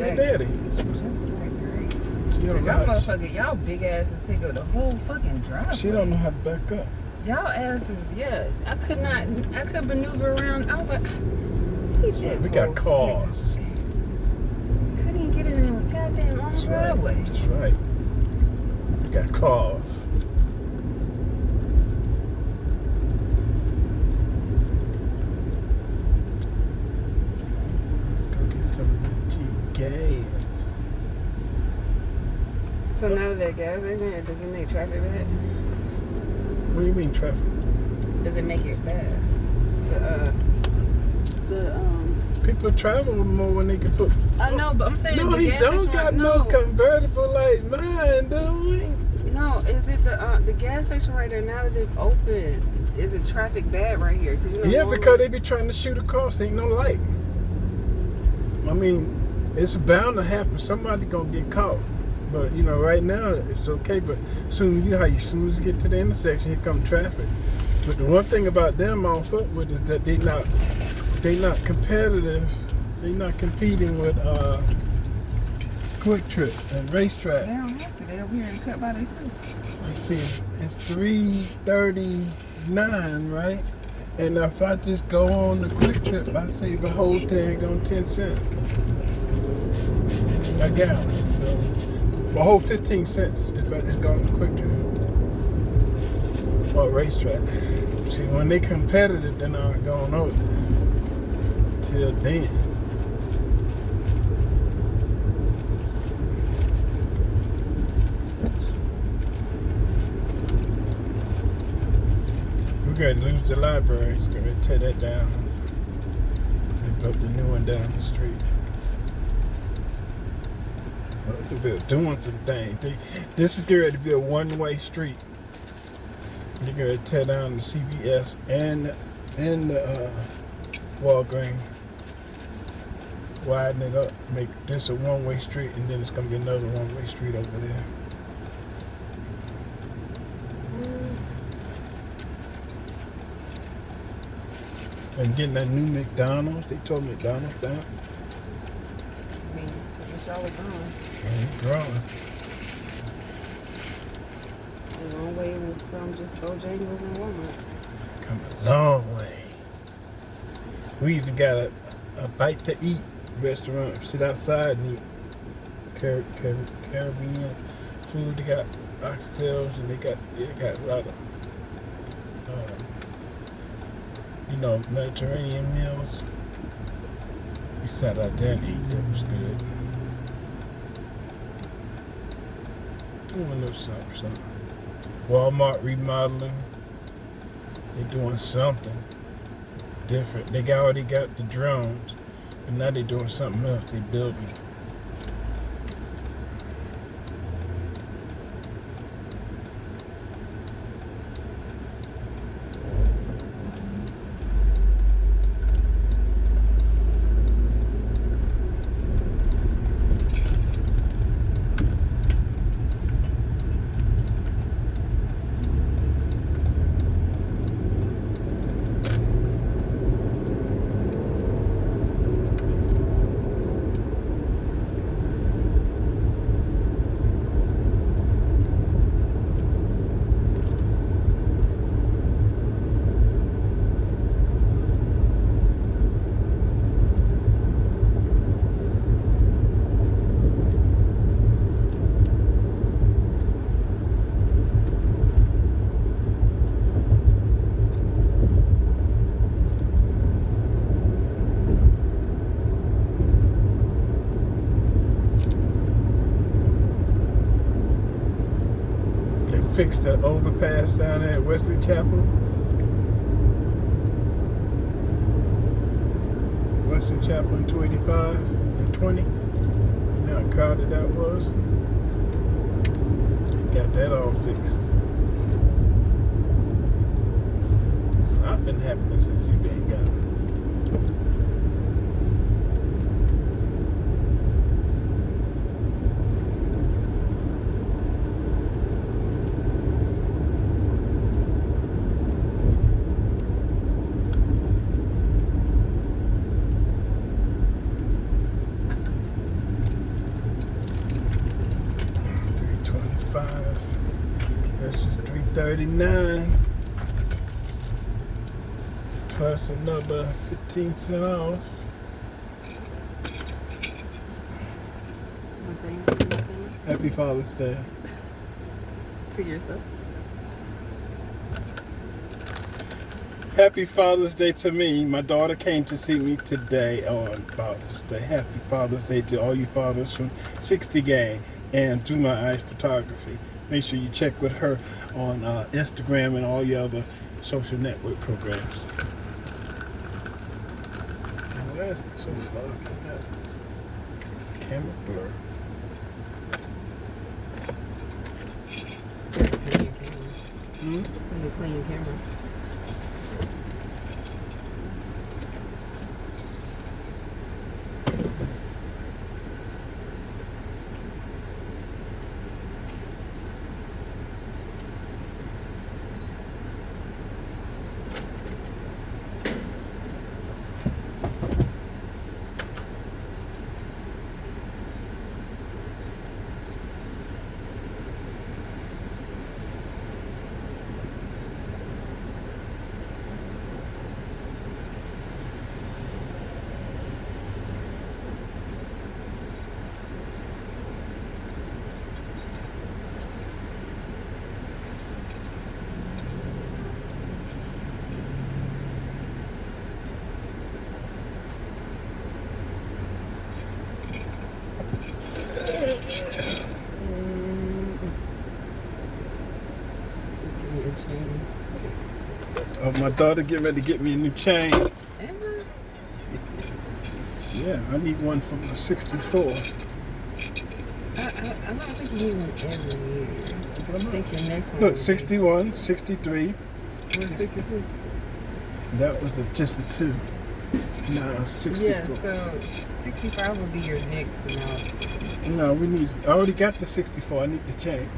your daddy. Just like Grace. She don't know Y'all how, motherfucker, y'all big asses take up the whole fucking driveway. she don't know how to back up. Y'all asses, yeah. I could maneuver around. I was like, these We got assholes. cars. Couldn't even get in the goddamn on That's driveway. right. That's right. We got cars. Go get some of that cheap gas. So now that gas station, does it make traffic bad? What do you mean traffic? Does it make it bad? The People travel more when they can put. I know, but I'm saying No, the he gas don't station, got no. no convertible like mine, do he? No, is it the gas station right there now that it's open? Is it traffic bad right here? 'Cause, you know, Yeah, normally- because they be trying to shoot across. Ain't no light. I mean, it's bound to happen. Somebody gonna get caught. But you know, right now it's okay. But soon, you know how as soon as you get to the intersection, here come traffic. But the one thing about them on foot with is that they not competitive. They not competing with Quick Trip and They Racetrack. don't have to. They over here and cut by themselves. Let's see, it's 3:39, right? And if I just go on the Quick Trip, I save a whole tag on 10 cents a gallon. So a whole 15 cents if I just go on the Quick Trip or Racetrack. See, when they competitive, they're not going over there. Till then. We're going to lose the library. It's going to tear that down. And put the new one down the street. They're doing some things. This is going to be a one-way street. They're going to tear down the CVS and the Walgreens. Widen it up. Make this a one-way street, and then it's going to be another one-way street over there. And getting that new McDonald's. They told McDonald's down. I mean, it's y'all are growing. And it's growing. A long way from just Bojangles and Walmart. Come a long way. We even got a bite to eat restaurant. Sit outside and eat Caribbean food. They got oxtails and they got a lot of Mediterranean meals. We sat out there and ate. That was good. Doing a little something. Walmart remodeling. They're doing something different. They already got the drones, but now they're doing something else. They're building. Fix the overpass down there at Wesley Chapel. Wesley Chapel in 285 and 20. You know how crowded that was? Got that all fixed. So I've been happening since you been gone. This is $3.39 plus another 15 cents off. Want to say anything about that? Happy Father's Day. To yourself. Happy Father's Day to me. My daughter came to see me today on Father's Day. Happy Father's Day to all you fathers from 60 Gang and Through My Eyes Photography. Make sure you check with her on Instagram and all your other social network programs. And that's so far. Camera blur. Clean your camera. Hmm? You clean your camera. Oh, my daughter getting ready to get me a new chain. Ever? Yeah, I need one from the 64. I don't think you need one every year. I think your next one. Look, 61, 63. What's 62? That was just a 2. Now 64. Yeah, so 65 will be your next milestone. No, we need. I already got the 64. I need the chain.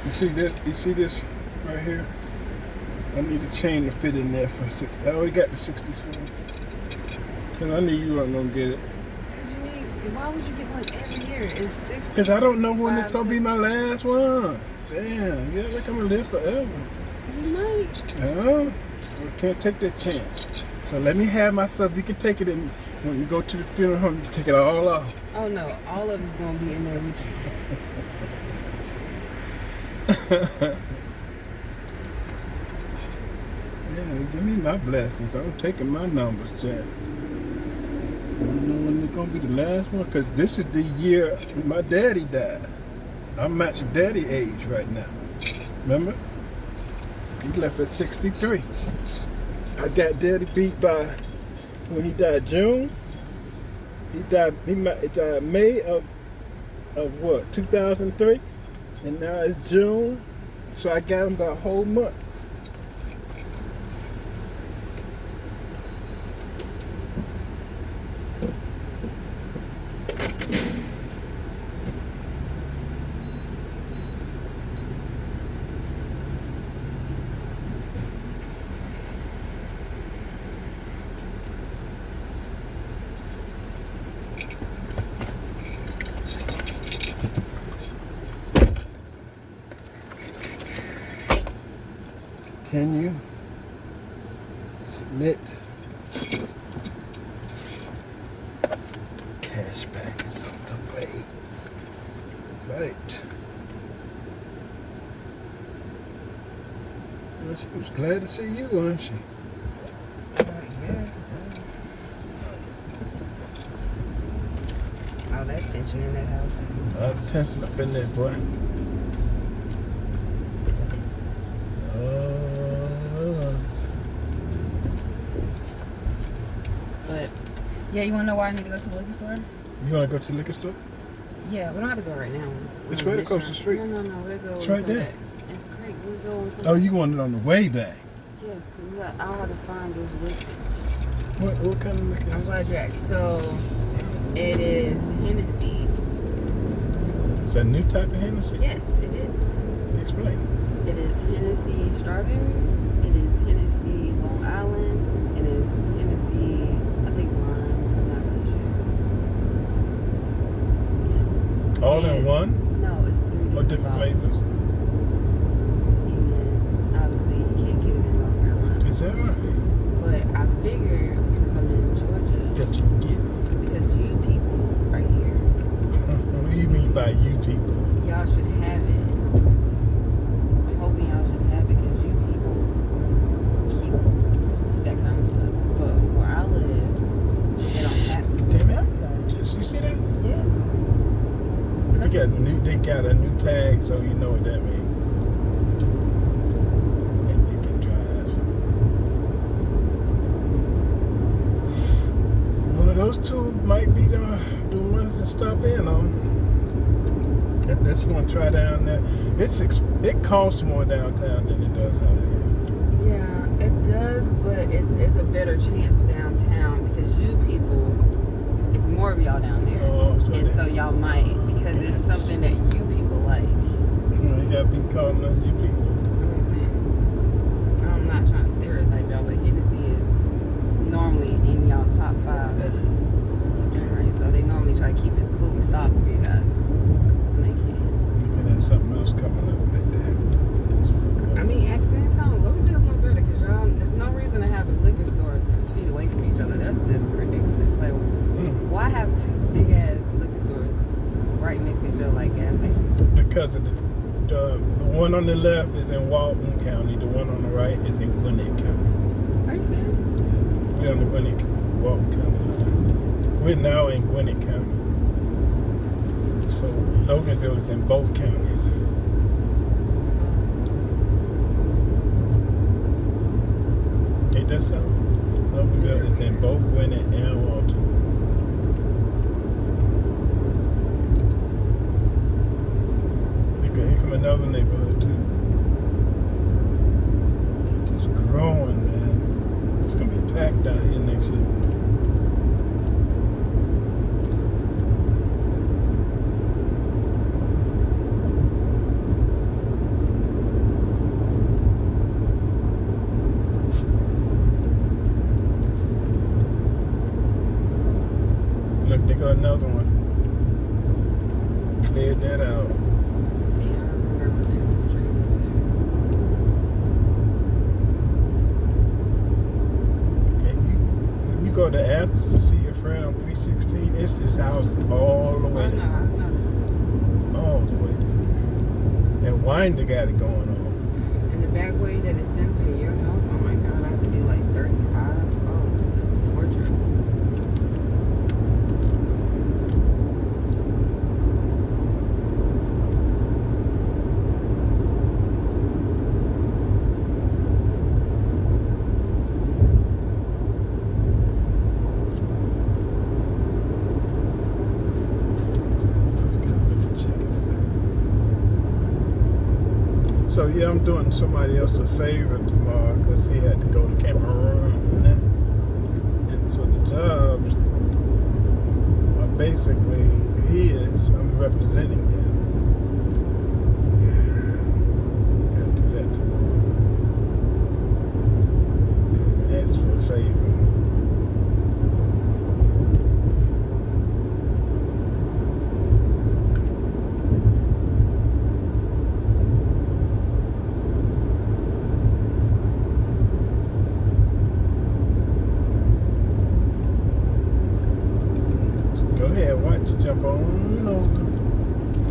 You see this? You see this right here? I need a chain to fit in there for 60. I already got the 64. Cause I knew you weren't gonna get it. Cause you need. Why would you get one every year? It's 60. Cause I don't know when it's gonna be 65, my last one. Damn, you act like I'm gonna live forever. You might. No, I can't take that chance. So let me have my stuff. You can take it in when you go to the funeral home. You can take it all off. Oh no, all of it's gonna be in there with you. Yeah, give me my blessings. I'm taking my numbers, Jack. I don't know when it's gonna be the last one, cause this is the year my daddy died. I'm matching daddy age right now. Remember? He left at 63. I got daddy beat by when he died June. He died May of what? 2003, and now it's June. So I got him about a whole month. Continue. Submit. Cashback is on the way. Right. Well, she was glad to see you, wasn't she? Yeah. All that tension in that house. A lot of tension up in there, boy. But yeah, you wanna know why I need to go to the liquor store? You want to go to the liquor store? Yeah, we don't have to go right now. It's right across the street. No, we'll go. It's when right we come there. back. It's great. We'll go when we come Oh, back. you want it on the way back? Yes, because I'll have to find this liquor. What kind of liquor? I'm glad you asked. So, it is Hennessy. Is that a new type of Hennessy? Yes, it is. Explain. It is Hennessy Strawberry. It is Hennessy Long Island. It is Hennessy, I think, Lime. I'm not really sure. Yeah. All in And- one? No, it's 3 different Or different flavors. And obviously you can't get it in North Carolina. Is that right? But I figure because I'm in Georgia, That you can get it. because you people are here, What do you mean by you people? y'all should have it. I'm hoping y'all should have it because you people keep that kind of stuff. But where I live, they don't have it. Damn it, just you see that? Yes. And that's- They got a new tag, so you know what that means. And you can drive. Well, those two might be the ones to stop in on. If that's one try down there. It costs more downtown than it does out here. Yeah, it does, but it's a better chance downtown because you people, it's more of y'all down there. Oh, And so y'all might, because it's something that you people like. You gotta be calling us you people. I'm just saying. I'm not trying to stereotype y'all, but Hennessy is normally in y'all top 5. Right? So they normally try to keep it fully stocked for you guys. And they can't. You can have something else coming up right there. I mean, at the same time, Loganville's no better because y'all, there's no reason to have a liquor store 2 feet away from each other. That's just ridiculous. Like, why have 2 big ass liquor stores right next to each other like gas stations? Because of the one on the left is in Walton County, the one on the right is in Gwinnett County. Are you serious? We're on the Gwinnett Walton County line. We're now in Gwinnett County. So Loganville is in both counties. Ain't that so? Loganville is in both Gwinnett and Walton. Here come another neighborhood too. It's just growing, man. It's gonna be packed out here next year. Look, they got another one. Cleared that out. Yeah, I remember those trees up there. And when you go to Athens to see your friend on 316, it's this house is all the way Oh, no, I know this. all the way down. And Winder got it going on. And the back way that it sends me to your house, oh my god, I have to do like 35. Oh, it's the torture. So yeah, I'm doing somebody else a favor tomorrow because he had to go to Cameroon, and so the jobs are basically I'm representing him. Gotta do that tomorrow. Ask for a favor. Go ahead, watch it, jump on over.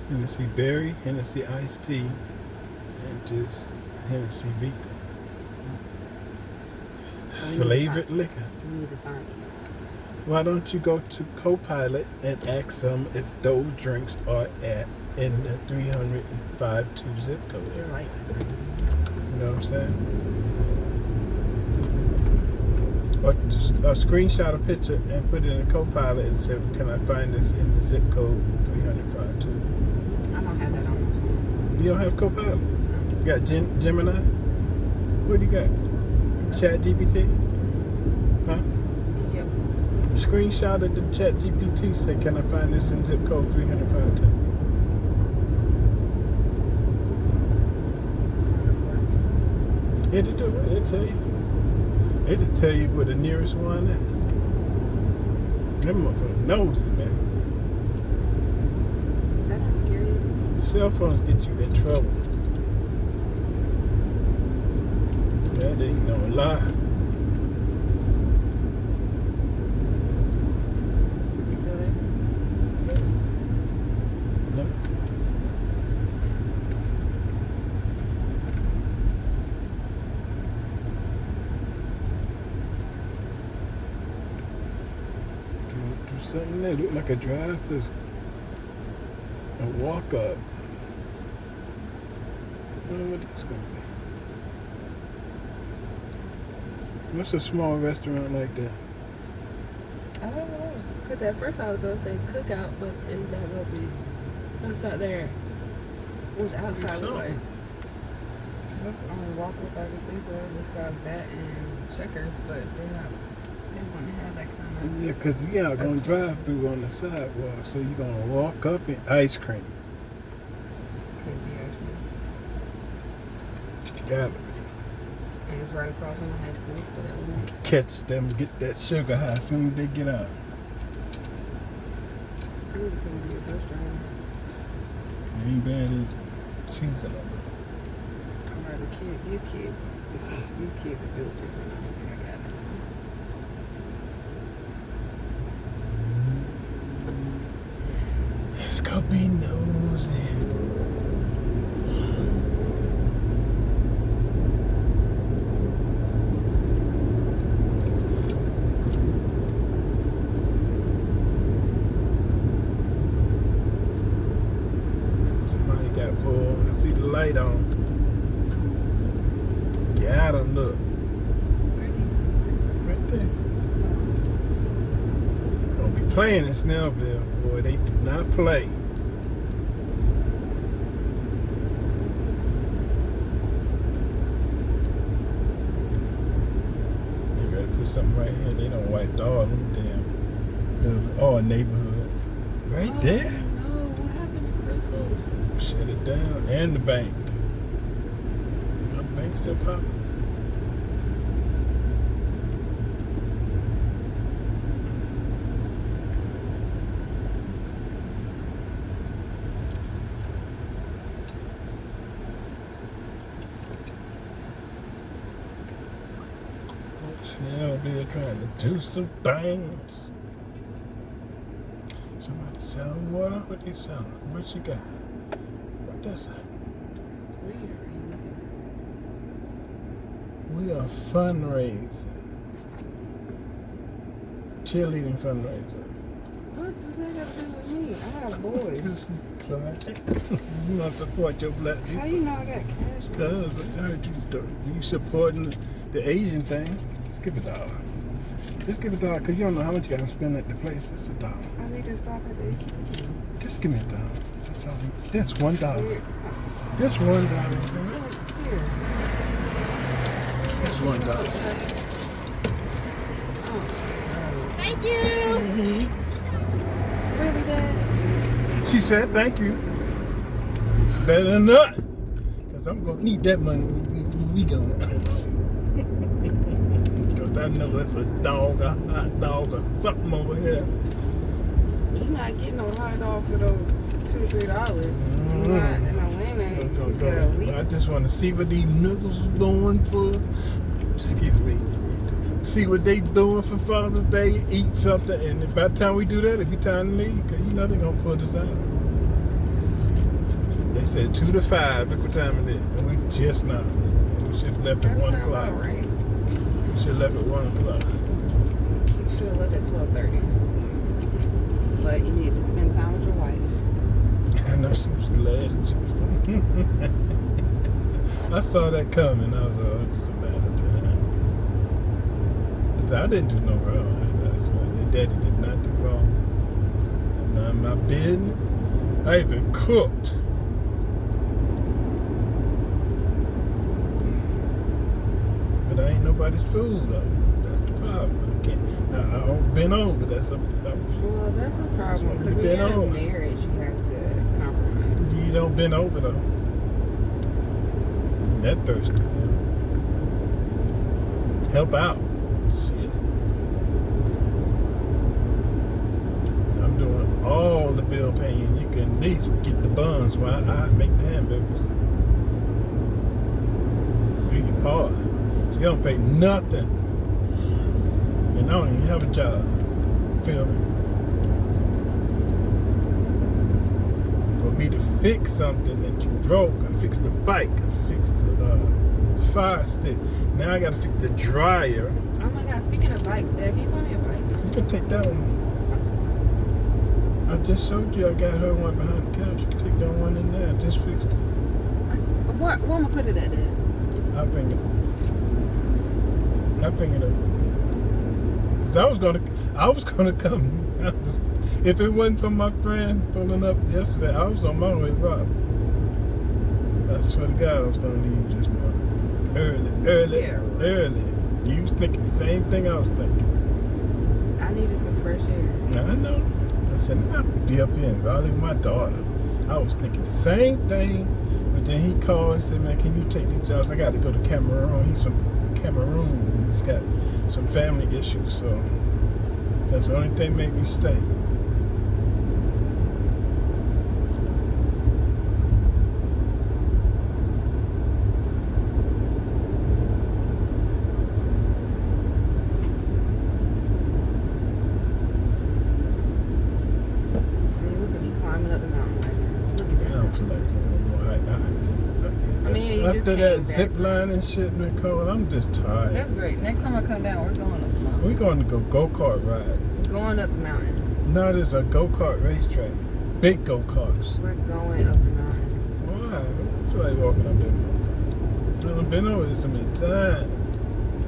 Hennessy Berry, Hennessy Iced Tea, and just Hennessy Vita. So we need to Flavored find- liquor. We need to find these. Why don't you go to Copilot and ask them if those drinks are in the 352 zip code? They're light screen. You know what I'm saying? Or just screenshot a picture and put it in a Copilot and say, can I find this in the zip code 352? I don't have that on my phone. You don't have Copilot? You got Gemini? What do you got? Chat GPT? Huh? Yep. Screenshot of the Chat GPT, say, can I find this in zip code 352? That's how it works. It'll do it. It'll tell you. It'll tell you where the nearest one is. Them motherfuckers knows it, man. That don't scare you. Cell phones get you in trouble. That ain't no lie. Is he still there? No. Do something that look like a drive-through. A walk-up. I wonder what that's gonna be. What's a small restaurant like that? I don't know. Because at first I was going to say cookout, but it's not going to be. It's not there. What's outside look like? 'Cause that's the only walk up I can think of besides that and Checkers, but they're not. They wouldn't have that kind of. Yeah, because you're not going to drive through on the sidewalk, so you're going to walk up and ice cream. Could be actually. Got it. And it's right across from the high school, so that would make sense. Catch them, get that sugar high as soon as they get out. I need to come be a bus driver. It ain't bad either. Seasonal. I'm right, the kid. These kids are built different. I don't think I got it. Let's go be nosy. Somebody got pulled. I see the light on. Got him, look. Where do you see lights Right there. Don't be playing in Snellville, boy. They do not play. They better put something right here. They don't wipe all them damn buildings. Oh, a neighborhood. Right there. No, what happened to Crystal's? Shut it down. And the bank. The bank still popping. Snellville trying to do some things. Somebody selling water? What they selling? What you got? What that's that? Where are you looking We are fundraising. Cheerleading fundraiser. at? What does that have to do with me? I have boys. You must support your black people. How you know I got cash? Cause I heard you supporting the Asian thing. Just give $1. Just give $1, cause you don't know how much you gotta spend at the place. It's $1. I need to stop at the ATM. Just give me $1. That's all. That's $1. Here. That's $1. Here. That's $1. Oh, Thank you. really, Dad? She said thank you. Better than not. Cause I'm gonna need that money when we go. Cause I know it's a dog, a hot dog, or something over here. You're not getting no hot dog for those $2-3. You're not in Atlanta. You got at I least. just want to see what these niggas are doing for. Excuse me. See what they doing for Father's Day. Eat something, and by the time we do that, it'll be time to leave. Cause you know they're gonna put us out. They said 2 to 5. Look what time it is. And we just now. We should have left at That's 1 not o'clock. about right. We should have left at 1 o'clock. You should have left at 12:30. But you need to spend time with your wife. I know she was glad. I saw that coming. I was like, oh, it's just a matter of time. I didn't do no wrong. That's why your daddy did not do wrong. None of my business. I even cooked. But I ain't nobody's food though. That's the problem. I can't. I don't bend over. That's a. Well, that's a problem That's what because you when you're bend in a over. marriage, you have to compromise. You don't bend over though. That thirsty. Help out. Shit. I'm doing all the bill paying. You can at least get the buns while I make the hamburgers. Do your part. So you don't pay nothing. And I don't even have a job. Feel me? For me to fix something that you broke, I fixed the bike, I fixed the fire stick. Now I gotta fix the dryer. Oh my God! Speaking of bikes, Dad, can you buy me a bike? You can take that one. I just showed you I got her one behind the couch. You can take that one in there. I just fixed it. Where am I gonna put it at, Dad? I'll bring it. I'll bring it up. Cause I was gonna come. If it wasn't for my friend pulling up yesterday, I was on my way, Rob. I swear to God, I was gonna leave this morning. Early. You was thinking the same thing I was thinking. I needed some fresh air. I know. I said, I'll be up here and rally with my daughter. I was thinking the same thing, but then he called and said, man, can you take these jobs? I got to go to Cameroon. He's from Cameroon, and he's got some family issues, so that's the only thing that made me stay. See, we could be climbing up the mountain right now. Look at I that. don't feel like doing no more height. I mean, you just after came that back. zip line and shit, Nicole, I'm just tired. That's great. Next time I come down, we're going up the mountain. We're going to go-kart ride. We're going up the mountain. No, there's a go-kart racetrack. Big go-karts. We're going up the mountain. Why? I feel like walking up there all the time. I've been over this so many times.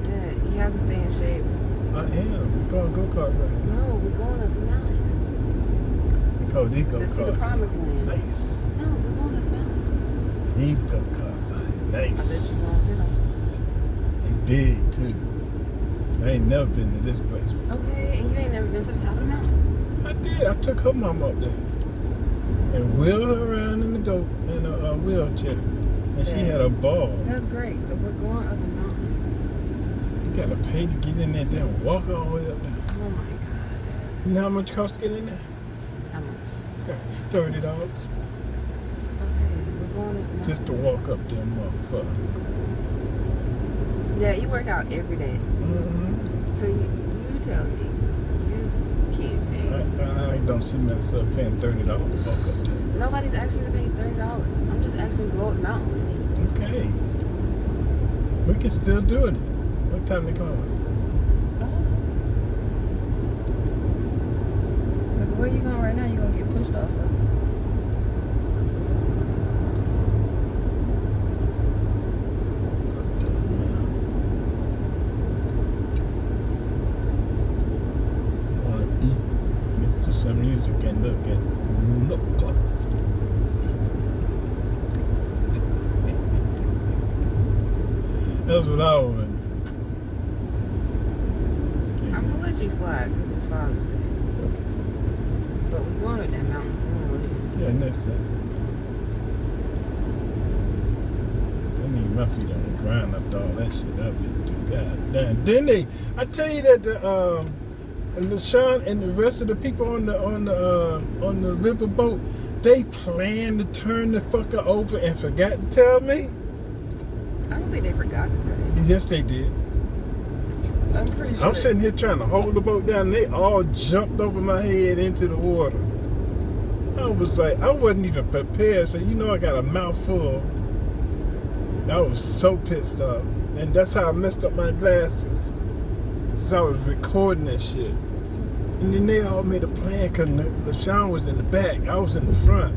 Yeah, you have to stay in shape. I am. We're going go-kart ride. No, we're going up the mountain. Nicole, these To see the go-karts promised land. nice. No, we're going up the mountain. These go-karts are I bet nice. you won't get them. They big, too. I ain't never been to this place before. Okay, and you ain't never been to the top of the mountain. I did. I took her mom up there and wheeled her around in a wheelchair, and she had a ball. That's great. So we're going up the mountain. You gotta pay to get in there, then walk all the way up there. Oh my God, Dad. You know how much it costs to get in there? How much? $30 Okay, we're going up the mountain. just to walk up there, motherfucker. Yeah, you work out every day. Mm-hmm. So you tell me, you can't take. I don't see myself paying $30 to walk up there. Nobody's actually to pay $30. I'm just actually go up the mountain with me. Okay. We can still do it. What time they call it? Because where you going right now, you're going to get pushed off of it. Some music and look at knuckles. That's what I want. I'm going to let you slide because it's Father's Day. But we're going to that mountain soon. Yeah, next time. I need my feet on the ground after all that shit. I've been through. God damn. Didn't they? I tell you that the LaShawn and the rest of the people on the riverboat, they planned to turn the fucker over and forgot to tell me. I don't think they forgot to tell you. Yes, they did. I'm pretty sure. I'm sitting here trying to hold the boat down, and they all jumped over my head into the water. I was like, I wasn't even prepared. So, I got a mouthful. I was so pissed off. And that's how I messed up my glasses. Because I was recording that shit. And then they all made a plan because LaShawn was in the back. I was in the front.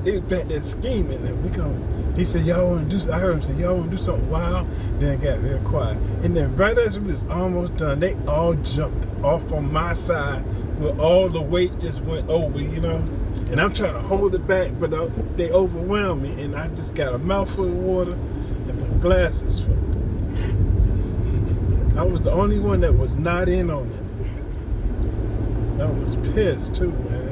They was back there scheming. And he said, y'all want to do something? I heard him say, y'all want to do something wild? Then it got real quiet. And then right as we was almost done, they all jumped off on my side where all the weight just went over, And I'm trying to hold it back, but they overwhelmed me. And I just got a mouthful of water and my glasses full. I was the only one that was not in on it. I was pissed too, man.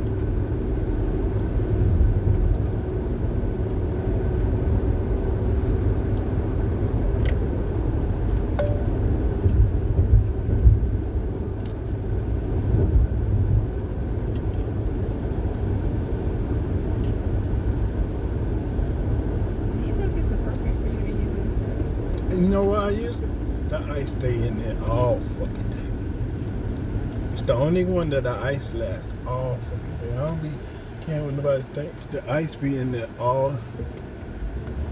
You know why I use it? The ice stay in there all fucking day. It's the only one that the ice lasts all fucking day. I don't be caring what nobody think. The ice be in there all.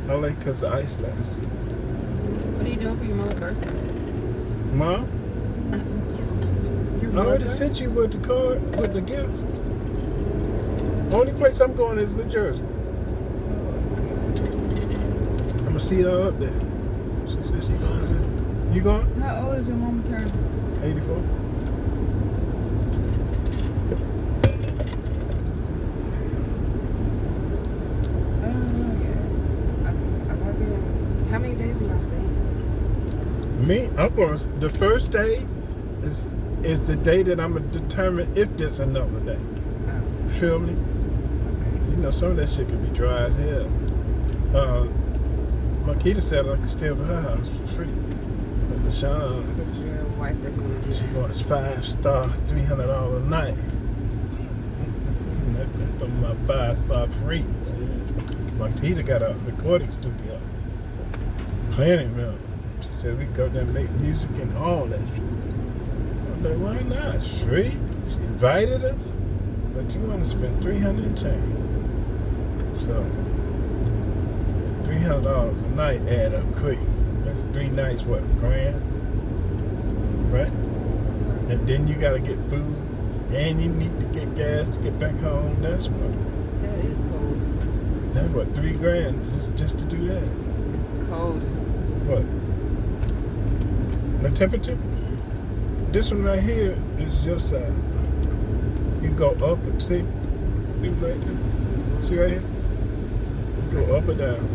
I like because the ice lasts. What are you doing for your mom's birthday? Mom? I already sent you with the card, with the gifts. Only place I'm going is New Jersey. I'm gonna see her up there. She said she going there. You going? How old is your mama turning? 84. I don't know yet. How many days are y'all staying? Me, I'm going. The first day is the day that I'm gonna determine if there's another day. Oh. Feel me? Okay. Some of that shit could be dry as hell. Makita said I could stay over her house for free. But LaShawn, But your wife doesn't want to do she that. wants 5-star, $300 a night. That's my 5-star free. Makita got a recording studio. Plenty, man. She said we go there and make music and all that shit. I'm like, why not? It's free. She invited us, but you want to spend $300 and change. So $300 a night add up quick. That's 3 nights, what, $1,000? Right? And then you gotta get food, and you need to get gas to get back home. That's what. That is cold. That's what, $3,000 just to do that. It's cold. What? The temperature? Yes. This one right here is your side. You go up and see? See right there? See right here? You go up or down.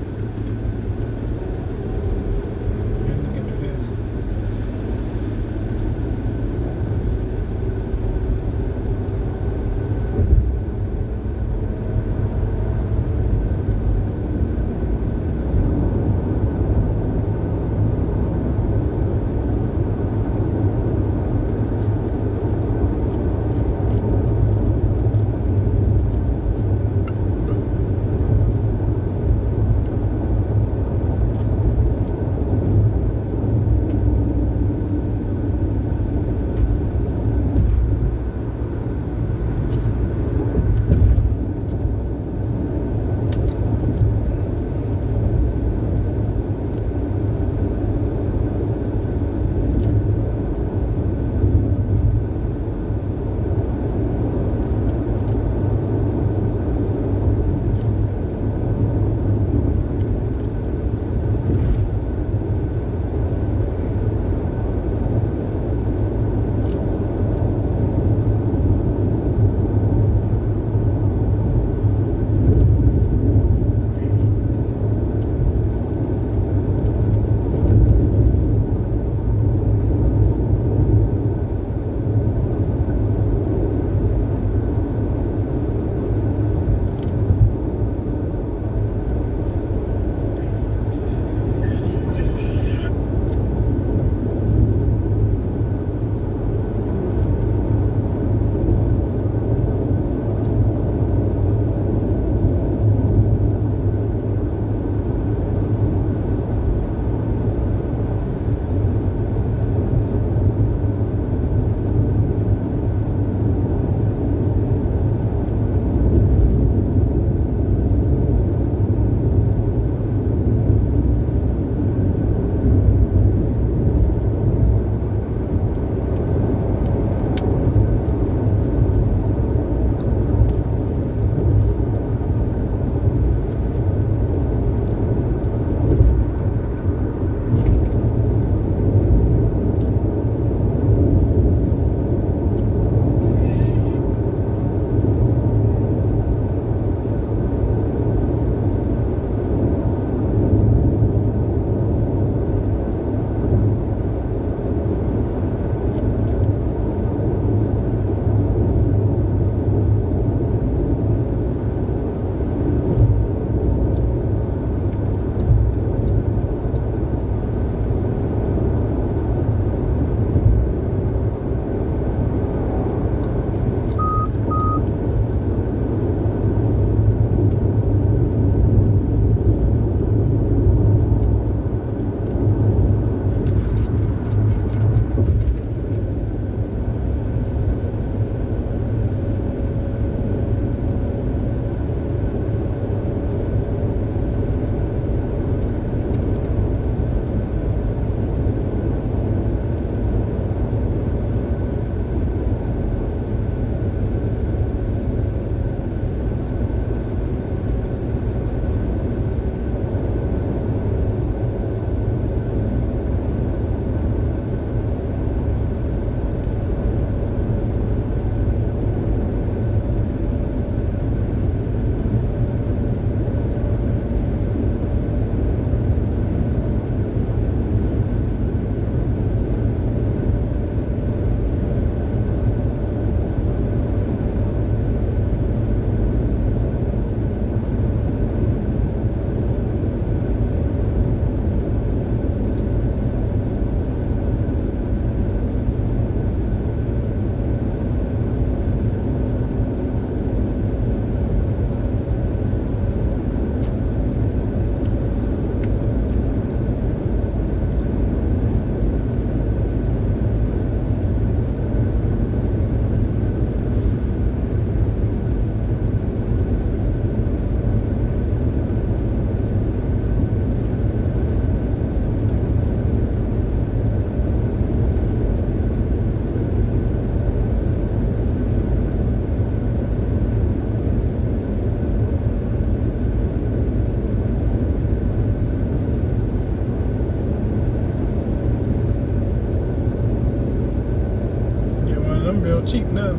cheap now.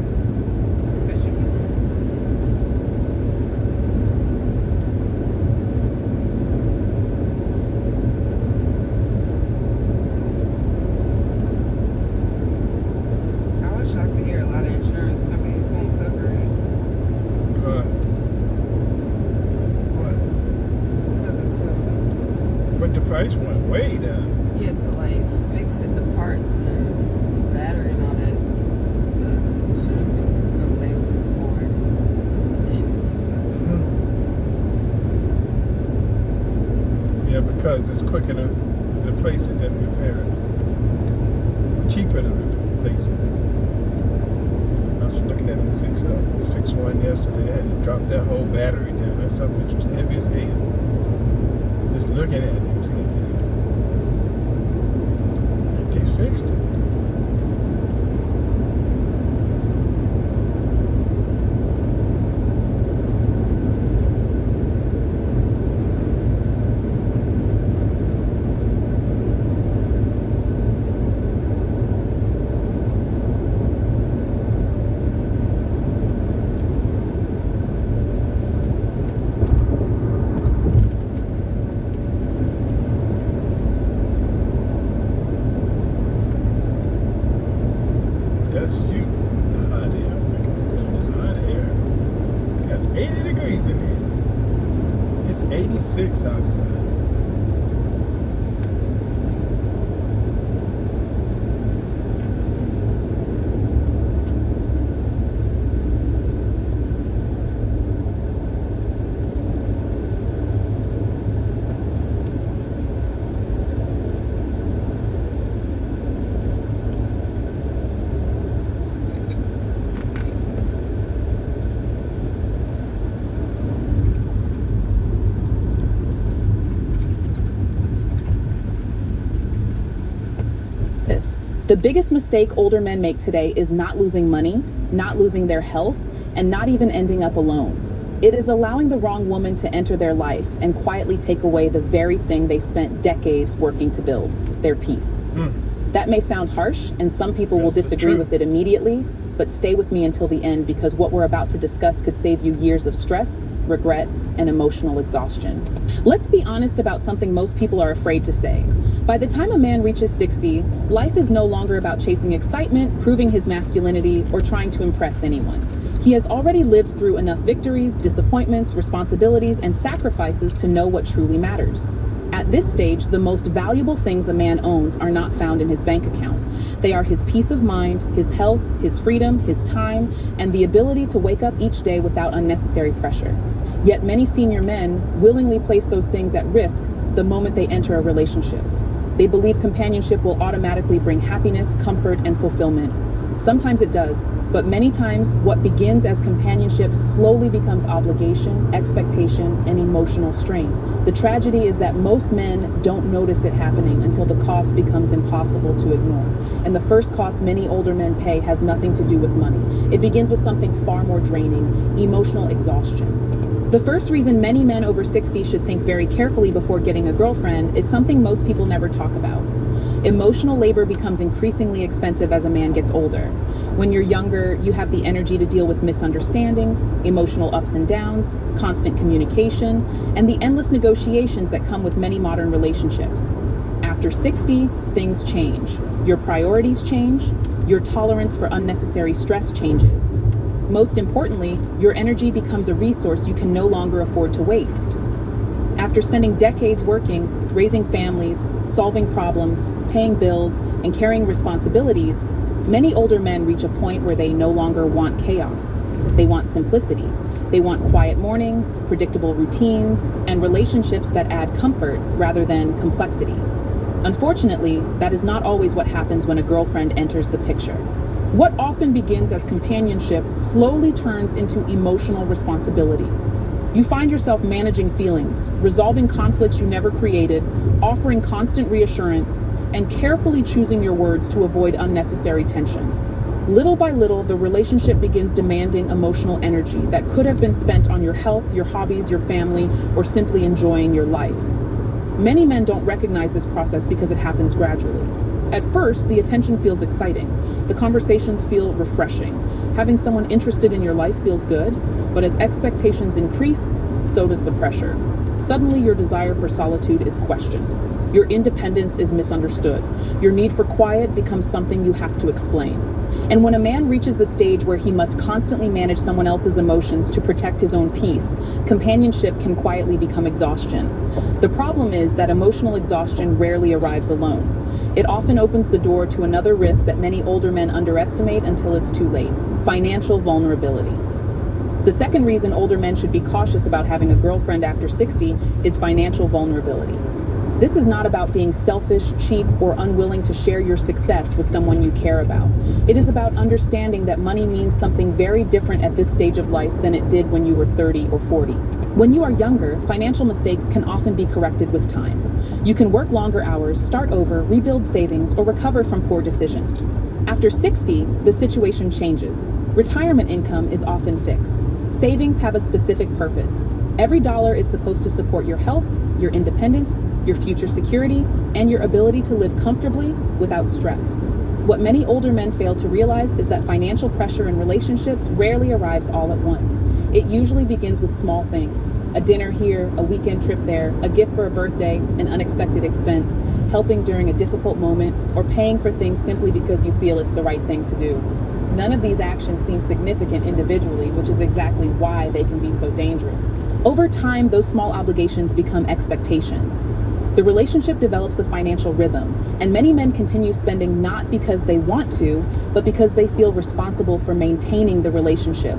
Bet you can. I was shocked to hear a lot of insurance companies won't cover it What? because it's too expensive. But the price went way down. Yeah, to like fix it, the parts and battery and all that, the insurance companies feel they lose more than Yeah, because it's quicker to replace it than repair it. Cheaper to replace it. I was looking at them fix one yesterday. They had to drop that whole battery down. That something which was heavy as hell. Just looking at it, it was heavy. And they fixed it. That's you. The hot air. It's hot air. Got 80 degrees in here. It's 86 outside. This. The biggest mistake older men make today is not losing money, not losing their health, and not even ending up alone. It is allowing the wrong woman to enter their life and quietly take away the very thing they spent decades working to build, their peace. That may sound harsh, and some people will That's the disagree truth. with it immediately, but stay with me until the end because what we're about to discuss could save you years of stress, regret, and emotional exhaustion. Let's be honest about something most people are afraid to say. By the time a man reaches 60, life is no longer about chasing excitement, proving his masculinity, or trying to impress anyone. He has already lived through enough victories, disappointments, responsibilities, and sacrifices to know what truly matters. At this stage, the most valuable things a man owns are not found in his bank account. They are his peace of mind, his health, his freedom, his time, and the ability to wake up each day without unnecessary pressure. Yet many senior men willingly place those things at risk the moment they enter a relationship. They believe companionship will automatically bring happiness, comfort, and fulfillment. Sometimes it does, but many times what begins as companionship slowly becomes obligation, expectation, and emotional strain. The tragedy is that most men don't notice it happening until the cost becomes impossible to ignore. And the first cost many older men pay has nothing to do with money. It begins with something far more draining: emotional exhaustion. The first reason many men over 60 should think very carefully before getting a girlfriend is something most people never talk about. Emotional labor becomes increasingly expensive as a man gets older. When you're younger, you have the energy to deal with misunderstandings, emotional ups and downs, constant communication, and the endless negotiations that come with many modern relationships. After 60, things change. Your priorities change. Your tolerance for unnecessary stress changes. Most importantly, your energy becomes a resource you can no longer afford to waste. After spending decades working, raising families, solving problems, paying bills, and carrying responsibilities, many older men reach a point where they no longer want chaos. They want simplicity. They want quiet mornings, predictable routines, and relationships that add comfort rather than complexity. Unfortunately, that is not always what happens when a girlfriend enters the picture. What often begins as companionship slowly turns into emotional responsibility. You find yourself managing feelings, resolving conflicts you never created, offering constant reassurance, and carefully choosing your words to avoid unnecessary tension. Little by little, the relationship begins demanding emotional energy that could have been spent on your health, your hobbies, your family, or simply enjoying your life. Many men don't recognize this process because it happens gradually. At first, the attention feels exciting. The conversations feel refreshing. Having someone interested in your life feels good, but as expectations increase, so does the pressure. Suddenly, your desire for solitude is questioned. Your independence is misunderstood. Your need for quiet becomes something you have to explain. And when a man reaches the stage where he must constantly manage someone else's emotions to protect his own peace, companionship can quietly become exhaustion. The problem is that emotional exhaustion rarely arrives alone. It often opens the door to another risk that many older men underestimate until it's too late: financial vulnerability. The second reason older men should be cautious about having a girlfriend after 60 is financial vulnerability. This is not about being selfish, cheap, or unwilling to share your success with someone you care about. It is about understanding that money means something very different at this stage of life than it did when you were 30 or 40. When you are younger, financial mistakes can often be corrected with time. You can work longer hours, start over, rebuild savings, or recover from poor decisions. After 60, the situation changes. Retirement income is often fixed. Savings have a specific purpose. Every dollar is supposed to support your health, your independence, your future security, and your ability to live comfortably without stress. What many older men fail to realize is that financial pressure in relationships rarely arrives all at once. It usually begins with small things: a dinner here, a weekend trip there, a gift for a birthday, an unexpected expense, helping during a difficult moment, or paying for things simply because you feel it's the right thing to do. None of these actions seem significant individually, which is exactly why they can be so dangerous. Over time, those small obligations become expectations. The relationship develops a financial rhythm, and many men continue spending not because they want to, but because they feel responsible for maintaining the relationship.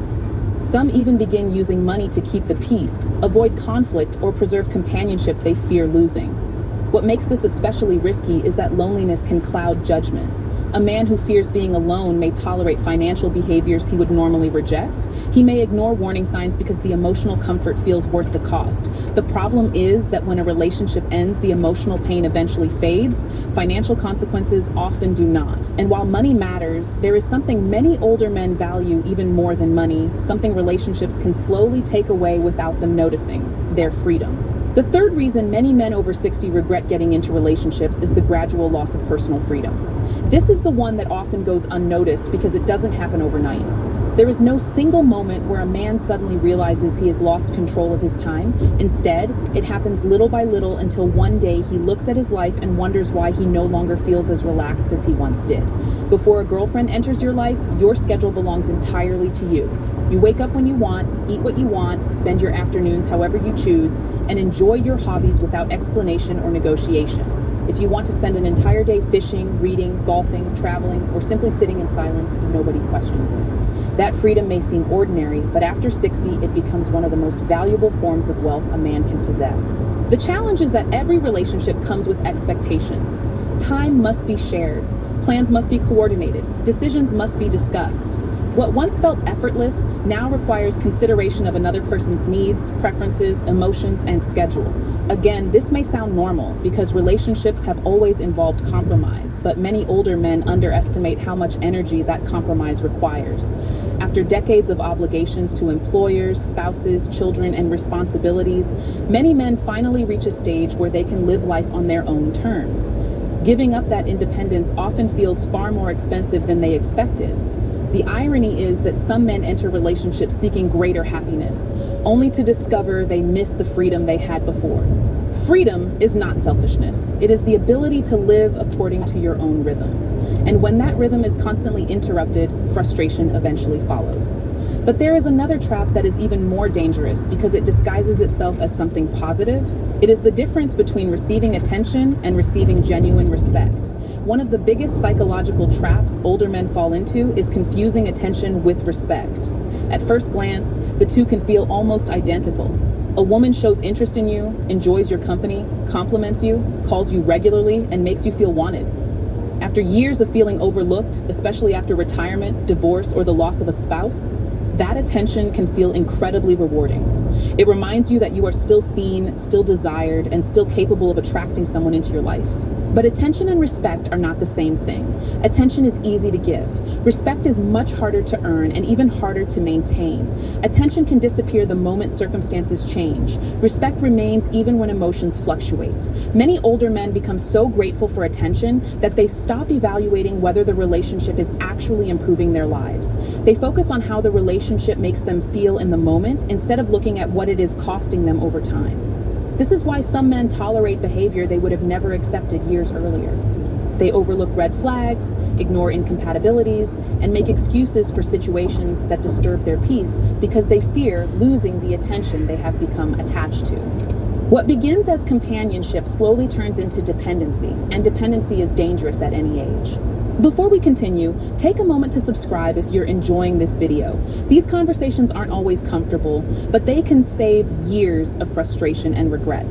Some even begin using money to keep the peace, avoid conflict, or preserve companionship they fear losing. What makes this especially risky is that loneliness can cloud judgment. A man who fears being alone may tolerate financial behaviors he would normally reject. He may ignore warning signs because the emotional comfort feels worth the cost. The problem is that when a relationship ends, the emotional pain eventually fades. Financial consequences often do not. And while money matters, there is something many older men value even more than money, something relationships can slowly take away without them noticing: their freedom. The third reason many men over 60 regret getting into relationships is the gradual loss of personal freedom. This is the one that often goes unnoticed because it doesn't happen overnight. There is no single moment where a man suddenly realizes he has lost control of his time. Instead, it happens little by little until one day he looks at his life and wonders why he no longer feels as relaxed as he once did. Before a girlfriend enters your life, your schedule belongs entirely to you. You wake up when you want, eat what you want, spend your afternoons however you choose, and enjoy your hobbies without explanation or negotiation. If you want to spend an entire day fishing, reading, golfing, traveling, or simply sitting in silence, nobody questions it. That freedom may seem ordinary, but after 60, it becomes one of the most valuable forms of wealth a man can possess. The challenge is that every relationship comes with expectations. Time must be shared. Plans must be coordinated. Decisions must be discussed. What once felt effortless now requires consideration of another person's needs, preferences, emotions, and schedule. Again, this may sound normal because relationships have always involved compromise, but many older men underestimate how much energy that compromise requires. After decades of obligations to employers, spouses, children, and responsibilities, many men finally reach a stage where they can live life on their own terms. Giving up that independence often feels far more expensive than they expected. The irony is that some men enter relationships seeking greater happiness, only to discover they miss the freedom they had before. Freedom is not selfishness. It is the ability to live according to your own rhythm. And when that rhythm is constantly interrupted, frustration eventually follows. But there is another trap that is even more dangerous because it disguises itself as something positive. It is the difference between receiving attention and receiving genuine respect. One of the biggest psychological traps older men fall into is confusing attention with respect. At first glance, the two can feel almost identical. A woman shows interest in you, enjoys your company, compliments you, calls you regularly, and makes you feel wanted. After years of feeling overlooked, especially after retirement, divorce, or the loss of a spouse, that attention can feel incredibly rewarding. It reminds you that you are still seen, still desired, and still capable of attracting someone into your life. But attention and respect are not the same thing. Attention is easy to give. Respect is much harder to earn and even harder to maintain. Attention can disappear the moment circumstances change. Respect remains even when emotions fluctuate. Many older men become so grateful for attention that they stop evaluating whether the relationship is actually improving their lives. They focus on how the relationship makes them feel in the moment instead of looking at what it is costing them over time. This is why some men tolerate behavior they would have never accepted years earlier. They overlook red flags, ignore incompatibilities, and make excuses for situations that disturb their peace because they fear losing the attention they have become attached to. What begins as companionship slowly turns into dependency, and dependency is dangerous at any age. Before we continue, take a moment to subscribe if you're enjoying this video. These conversations aren't always comfortable, but they can save years of frustration and regret.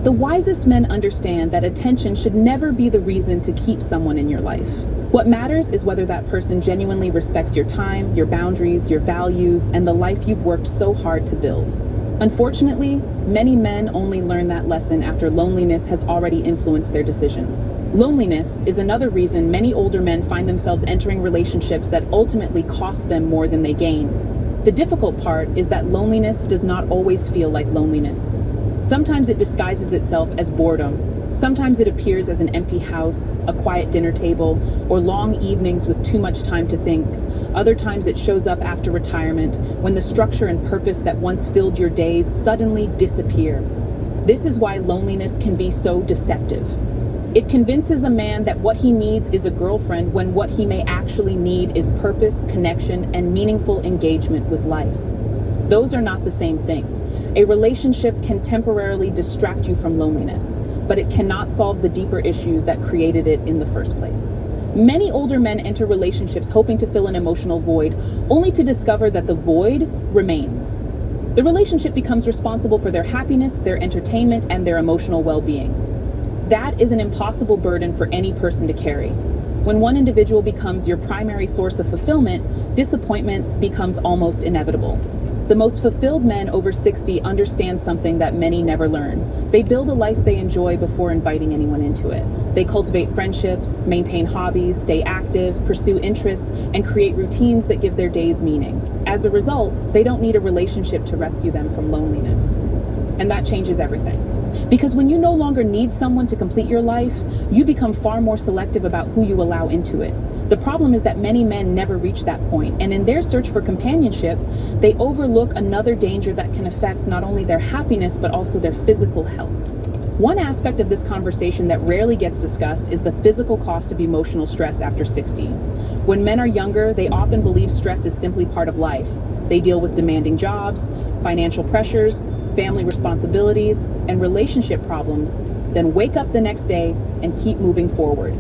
The wisest men understand that attention should never be the reason to keep someone in your life. What matters is whether that person genuinely respects your time, your boundaries, your values, and the life you've worked so hard to build. Unfortunately, many men only learn that lesson after loneliness has already influenced their decisions. Loneliness is another reason many older men find themselves entering relationships that ultimately cost them more than they gain. The difficult part is that loneliness does not always feel like loneliness. Sometimes it disguises itself as boredom. Sometimes it appears as an empty house, a quiet dinner table, or long evenings with too much time to think. Other times it shows up after retirement, when the structure and purpose that once filled your days suddenly disappear. This is why loneliness can be so deceptive. It convinces a man that what he needs is a girlfriend when what he may actually need is purpose, connection, and meaningful engagement with life. Those are not the same thing. A relationship can temporarily distract you from loneliness, but it cannot solve the deeper issues that created it in the first place. Many older men enter relationships hoping to fill an emotional void, only to discover that the void remains. The relationship becomes responsible for their happiness, their entertainment, and their emotional well-being. That is an impossible burden for any person to carry. When one individual becomes your primary source of fulfillment, disappointment becomes almost inevitable. The most fulfilled men over 60 understand something that many never learn. They build a life they enjoy before inviting anyone into it. They cultivate friendships, maintain hobbies, stay active, pursue interests, and create routines that give their days meaning. As a result, they don't need a relationship to rescue them from loneliness. And that changes everything. Because when you no longer need someone to complete your life, you become far more selective about who you allow into it. The problem is that many men never reach that point, and in their search for companionship, they overlook another danger that can affect not only their happiness, but also their physical health. One aspect of this conversation that rarely gets discussed is the physical cost of emotional stress after 60. When men are younger, they often believe stress is simply part of life. They deal with demanding jobs, financial pressures, family responsibilities, and relationship problems, then wake up the next day and keep moving forward.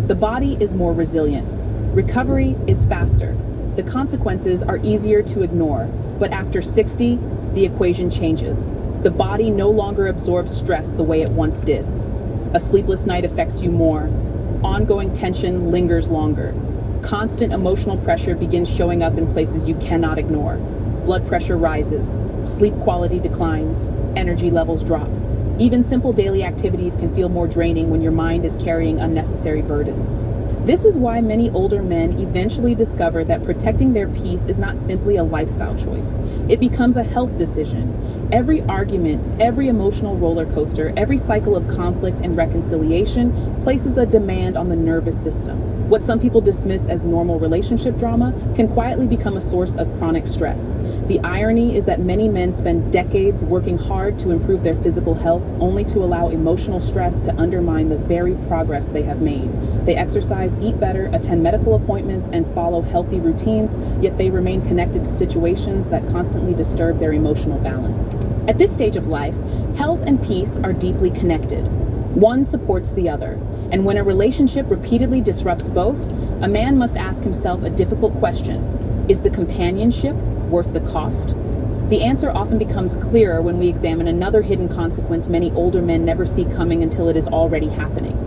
The body is more resilient. Recovery is faster. The consequences are easier to ignore, but after 60, the equation changes. The body no longer absorbs stress the way it once did. A sleepless night affects you more. Ongoing tension lingers longer. Constant emotional pressure begins showing up in places you cannot ignore. Blood pressure rises. Sleep quality declines. Energy levels drop. Even simple daily activities can feel more draining when your mind is carrying unnecessary burdens. This is why many older men eventually discover that protecting their peace is not simply a lifestyle choice. It becomes a health decision. Every argument, every emotional roller coaster, every cycle of conflict and reconciliation places a demand on the nervous system. What some people dismiss as normal relationship drama can quietly become a source of chronic stress. The irony is that many men spend decades working hard to improve their physical health, only to allow emotional stress to undermine the very progress they have made. They exercise, eat better, attend medical appointments, and follow healthy routines, yet they remain connected to situations that constantly disturb their emotional balance. At this stage of life, health and peace are deeply connected. One supports the other. And when a relationship repeatedly disrupts both, a man must ask himself a difficult question. Is the companionship worth the cost? The answer often becomes clearer when we examine another hidden consequence many older men never see coming until it is already happening.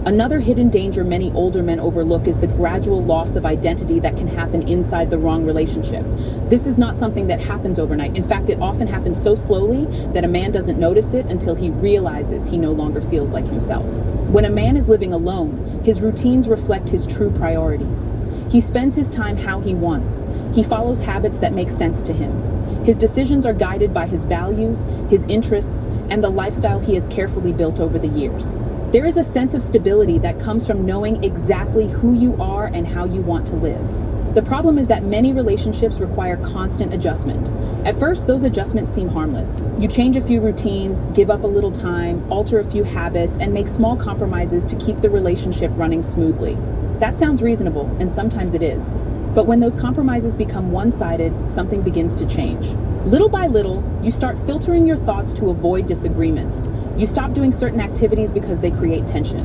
Another hidden danger many older men overlook is the gradual loss of identity that can happen inside the wrong relationship. This is not something that happens overnight. In fact, it often happens so slowly that a man doesn't notice it until he realizes he no longer feels like himself. When a man is living alone, his routines reflect his true priorities. He spends his time how he wants. He follows habits that make sense to him. His decisions are guided by his values, his interests, and the lifestyle he has carefully built over the years. There is a sense of stability that comes from knowing exactly who you are and how you want to live. The problem is that many relationships require constant adjustment. At first, those adjustments seem harmless. You change a few routines, give up a little time, alter a few habits, and make small compromises to keep the relationship running smoothly. That sounds reasonable, and sometimes it is. But when those compromises become one-sided, something begins to change. Little by little, you start filtering your thoughts to avoid disagreements. You stop doing certain activities because they create tension.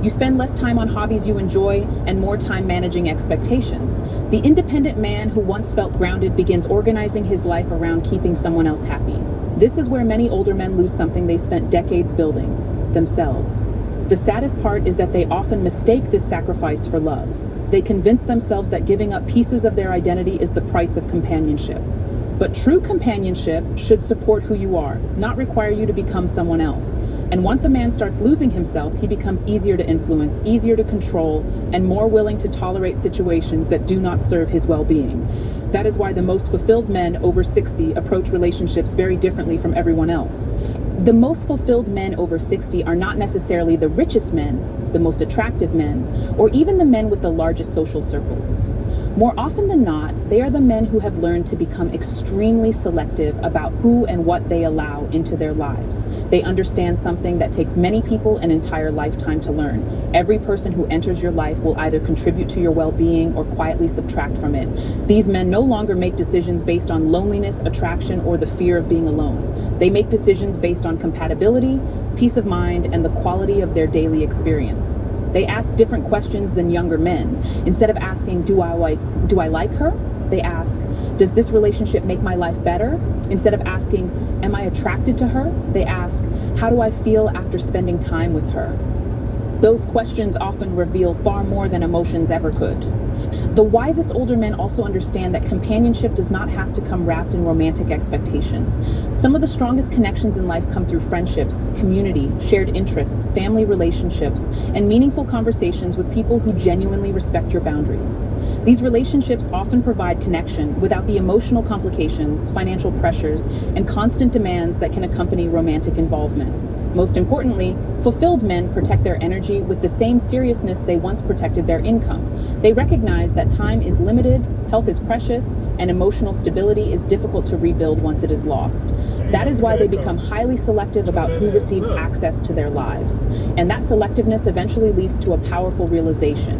You spend less time on hobbies you enjoy and more time managing expectations. The independent man who once felt grounded begins organizing his life around keeping someone else happy. This is where many older men lose something they spent decades building: themselves. The saddest part is that they often mistake this sacrifice for love. They convince themselves that giving up pieces of their identity is the price of companionship. But true companionship should support who you are, not require you to become someone else. And once a man starts losing himself, he becomes easier to influence, easier to control, and more willing to tolerate situations that do not serve his well-being. That is why the most fulfilled men over 60 approach relationships very differently from everyone else. The most fulfilled men over 60 are not necessarily the richest men, the most attractive men, or even the men with the largest social circles. More often than not, they are the men who have learned to become extremely selective about who and what they allow into their lives. They understand something that takes many people an entire lifetime to learn. Every person who enters your life will either contribute to your well-being or quietly subtract from it. These men no longer make decisions based on loneliness, attraction, or the fear of being alone. They make decisions based on compatibility, peace of mind, and the quality of their daily experience. They ask different questions than younger men. Instead of asking, do I like her? They ask, does this relationship make my life better? Instead of asking, am I attracted to her? They ask, how do I feel after spending time with her? Those questions often reveal far more than emotions ever could. The wisest older men also understand that companionship does not have to come wrapped in romantic expectations. Some of the strongest connections in life come through friendships, community, shared interests, family relationships, and meaningful conversations with people who genuinely respect your boundaries. These relationships often provide connection without the emotional complications, financial pressures, and constant demands that can accompany romantic involvement. Most importantly, fulfilled men protect their energy with the same seriousness they once protected their income. They recognize that time is limited, health is precious, and emotional stability is difficult to rebuild once it is lost. That is why they become highly selective about who receives access to their lives. And that selectiveness eventually leads to a powerful realization,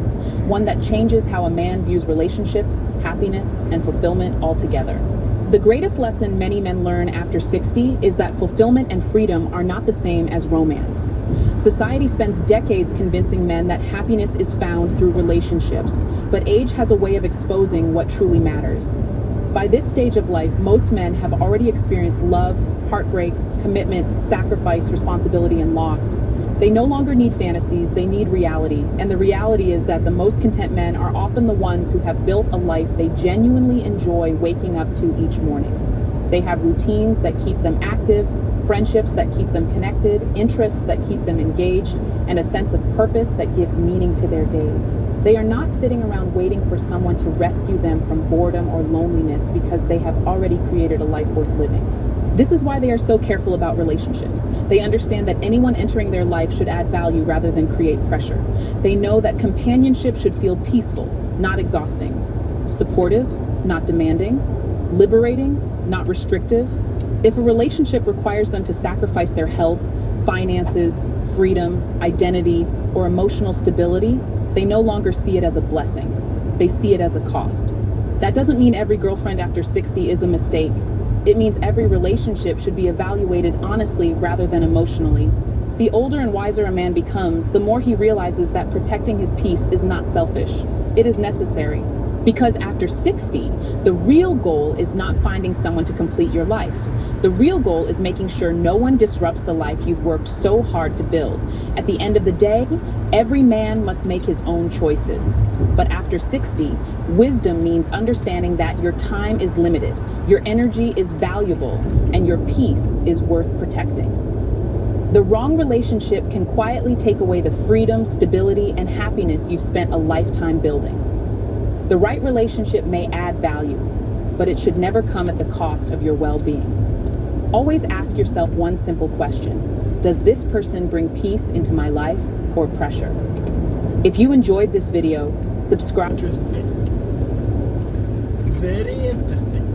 one that changes how a man views relationships, happiness, and fulfillment altogether. The greatest lesson many men learn after 60 is that fulfillment and freedom are not the same as romance. Society spends decades convincing men that happiness is found through relationships, but age has a way of exposing what truly matters. By this stage of life, most men have already experienced love, heartbreak, commitment, sacrifice, responsibility, and loss. They no longer need fantasies, they need reality. And the reality is that the most content men are often the ones who have built a life they genuinely enjoy waking up to each morning. They have routines that keep them active, friendships that keep them connected, interests that keep them engaged, and a sense of purpose that gives meaning to their days. They are not sitting around waiting for someone to rescue them from boredom or loneliness because they have already created a life worth living. This is why they are so careful about relationships. They understand that anyone entering their life should add value rather than create pressure. They know that companionship should feel peaceful, not exhausting, supportive, not demanding, liberating, not restrictive. If a relationship requires them to sacrifice their health, finances, freedom, identity, or emotional stability, they no longer see it as a blessing. They see it as a cost. That doesn't mean every girlfriend after 60 is a mistake. It means every relationship should be evaluated honestly rather than emotionally. The older and wiser a man becomes, the more he realizes that protecting his peace is not selfish. It is necessary. Because after 60, the real goal is not finding someone to complete your life. The real goal is making sure no one disrupts the life you've worked so hard to build. At the end of the day, every man must make his own choices. But after 60, wisdom means understanding that your time is limited, your energy is valuable, and your peace is worth protecting. The wrong relationship can quietly take away the freedom, stability, and happiness you've spent a lifetime building. The right relationship may add value, but it should never come at the cost of your well-being. Always ask yourself one simple question. Does this person bring peace into my life or pressure? If you enjoyed this video, subscribe. Interesting. Very interesting.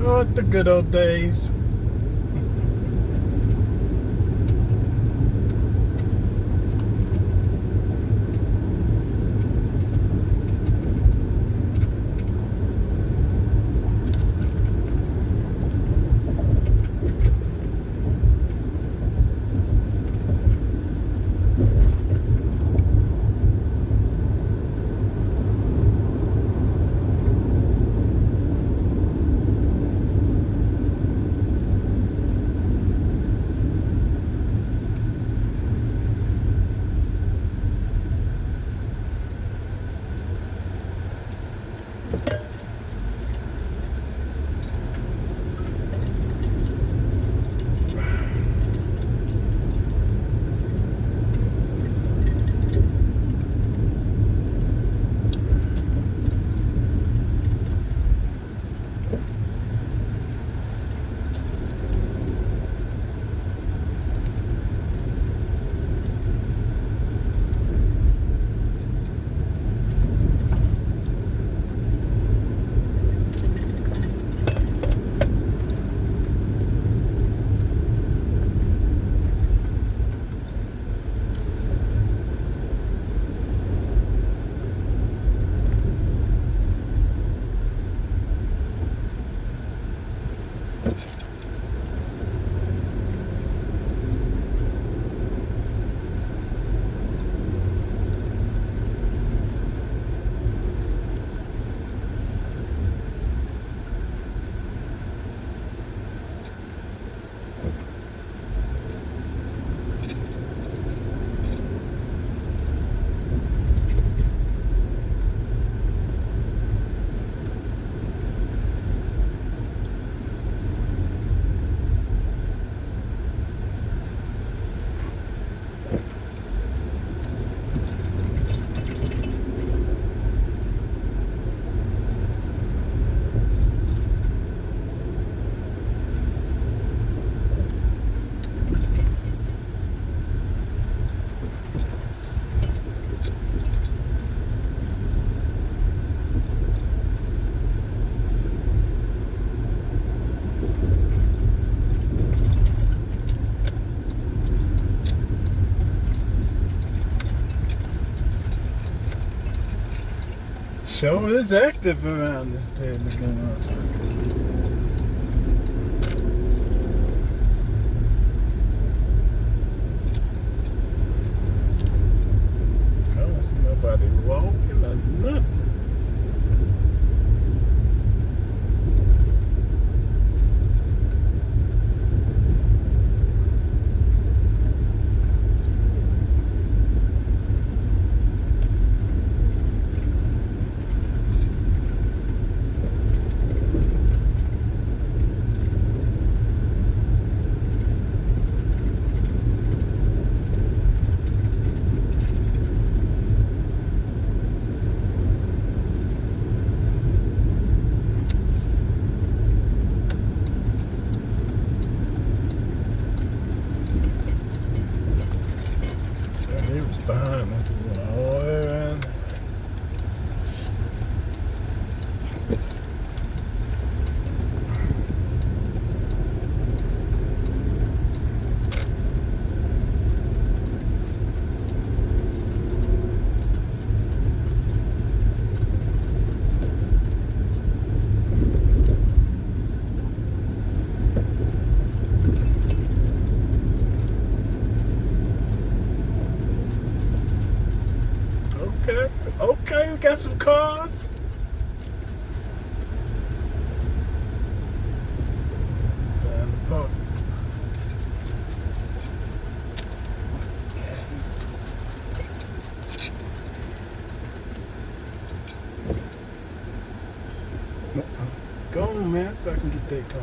Oh, the good old days. Sure is active around this day. Looking up. I don't see nobody walking or nothing. He was behind me. All the way around. Okay, we got some cars. Find the park. Go on, man, so I can get that car.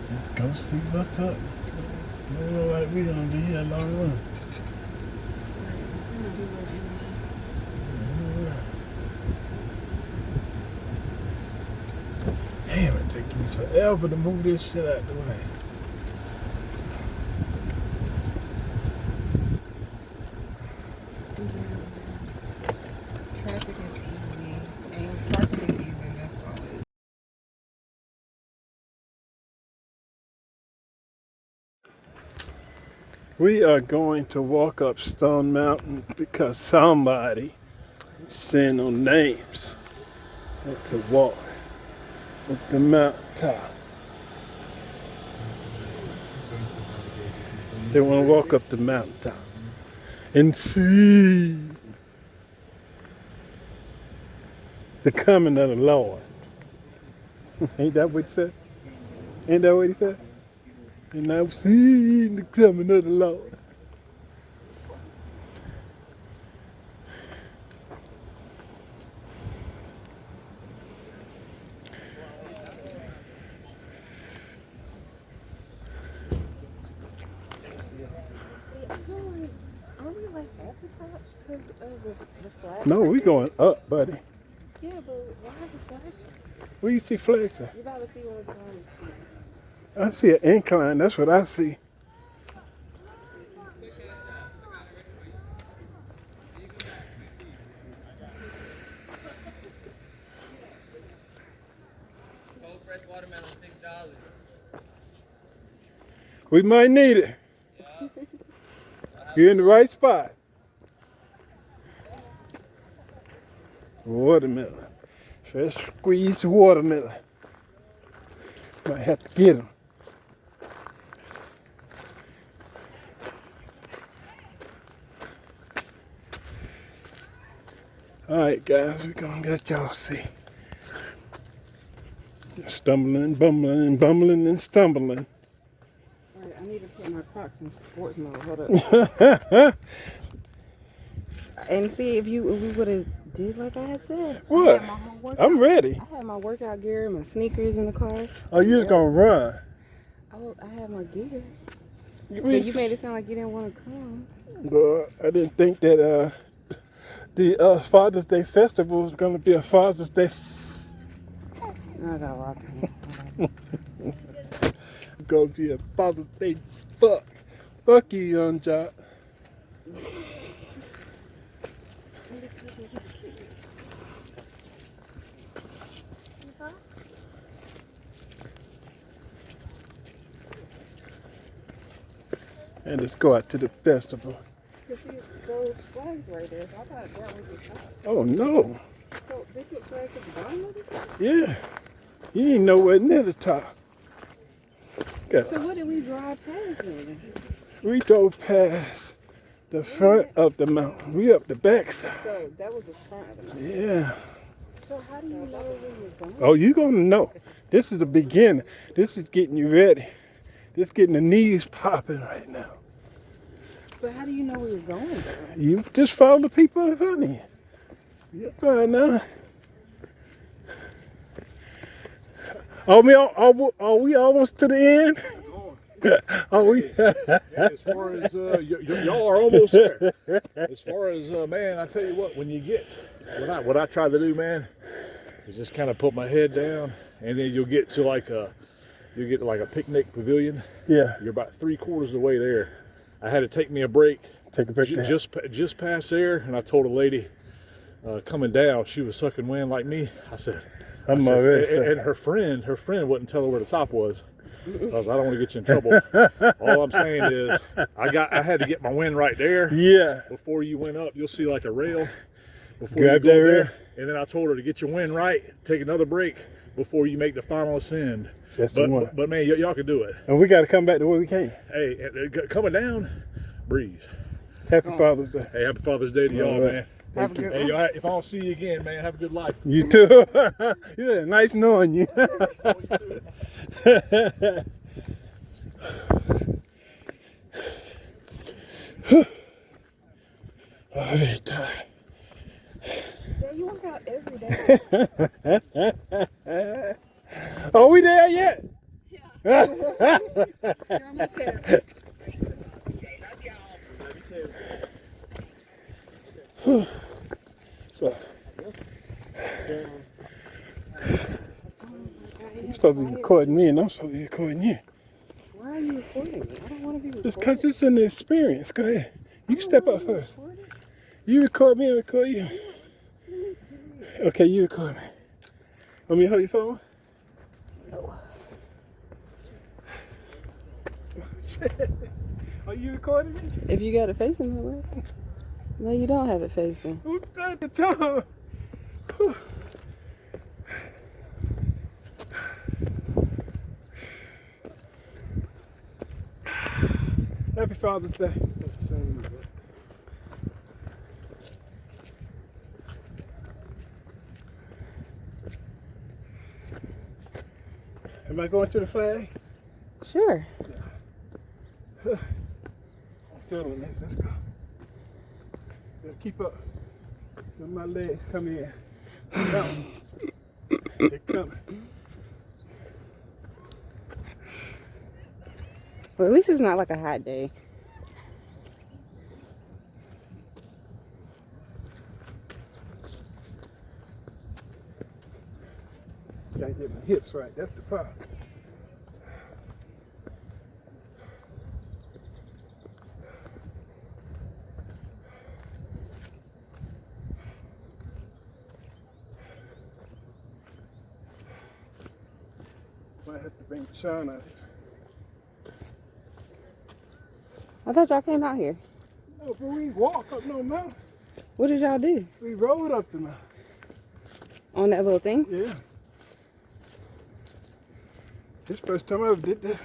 Let's go see what's up. I don't know like we gonna be here a long run. Damn, it take me forever to move this shit out the way. Traffic is easy, and parking is easy, and that's always. We are going to walk up Stone Mountain because somebody sent no names to walk up the mountaintop. They want to walk up the mountaintop and see the coming of the Lord. Ain't that what he said? Ain't that what he said? And I've seen the coming of the Lord. Are we like at the top because of the flag? No, we going up, buddy. Yeah, but why is the flag? Where you see flags at? You about to see when it's going. I see an incline. That's what I see. Cold fresh watermelon, $6. We might need it. You're in the right spot. Watermelon. Fresh squeezed watermelon. Might have to get them. All right, guys, we're gonna let y'all see. Stumbling, bumbling, bumbling, and stumbling. All right, I need to put my Crocs in sports mode. Hold up. And see if we would have did like I had said. What? I had my whole workout. I'm ready. I had my workout gear, my sneakers in the car. Oh, you just gonna run? I had my gear. You But you made it sound like you didn't want to come. Well, I didn't think that the Father's Day festival was gonna be a Father's Day. I got rock. It's gonna be a Father's Day fuck. Fuck you, young job. And let's go out to the festival. those flags right there. So I thought that was the top. Oh no. So they put flags at the bottom of it? Yeah. You ain't nowhere near the top. So what did we drive past then? We drove past the front of the mountain. We up the backside. So that was the front of the mountain. Yeah. So how do you know where you're going? Oh, you gonna know. This is the beginning. This is getting you ready. This getting the knees popping right now. But how do you know where you're going though? You just follow the people in front of you. You're fine now. Are we almost to the end? Are we? As far as y'all are almost there. As far as man, I tell you what I try to do, man, is just kind of put my head down, and then you'll get to like a picnic pavilion. Yeah. You're about 3/4 of the way there. I had to take me a break. Take a break. Just past there, and I told a lady coming down, she was sucking wind like me. I said, and her friend wouldn't tell her where the top was. So I was, I don't want to get you in trouble. All I'm saying is, I had to get my wind right there. Yeah. Before you went up, you'll see like a rail. Before Grab you go that rail. there, and then I told her to get your wind right. Take another break before you make the final ascend. That's the one. But man, y'all can do it. And we got to come back to where we came. Hey, coming down, breeze. Happy Father's Day. Hey, happy Father's Day to y'all, right. man. Have a good Hey, one. y'all, if I don't see you again, man, have a good life. You too. Yeah, nice knowing you. I'm very tired. Yeah, you work out every day. Are we there yet? You're almost there. So, you're supposed to be recording me and I'm supposed to be recording you. Why are you recording me? I don't want to be recorded. It's because it's an experience. Go ahead. You step up first. You record me and record you. Okay, you record me. Want me to hold your phone? No. Are you recording me? If you got it facing that way. No, you don't have it facing. Who's at the time? Whew. Happy Father's Day. Am I going to the flag? Sure. I'm feeling this. Let's go. Gotta keep up. So my legs come in. They're coming. Well, at least it's not like a hot day. Gotta get my hips right. That's the problem. Might have to bring Sean out here. I thought y'all came out here. No, but we walk up no mountain. What did y'all do? We rode up the mountain. On that little thing? Yeah. This first time I ever did this.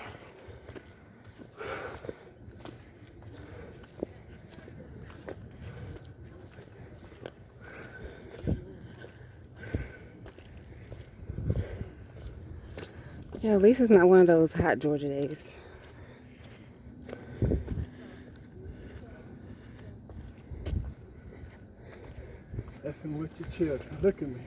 Yeah, at least it's not one of those hot Georgia days. That's some with your children. Look at me.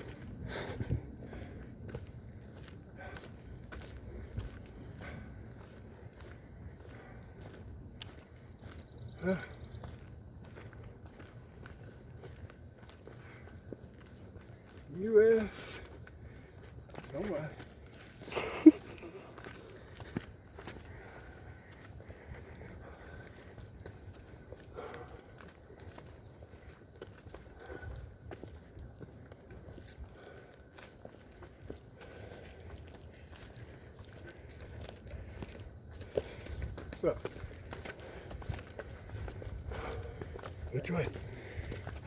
U.S. Somewhere. So, Which way?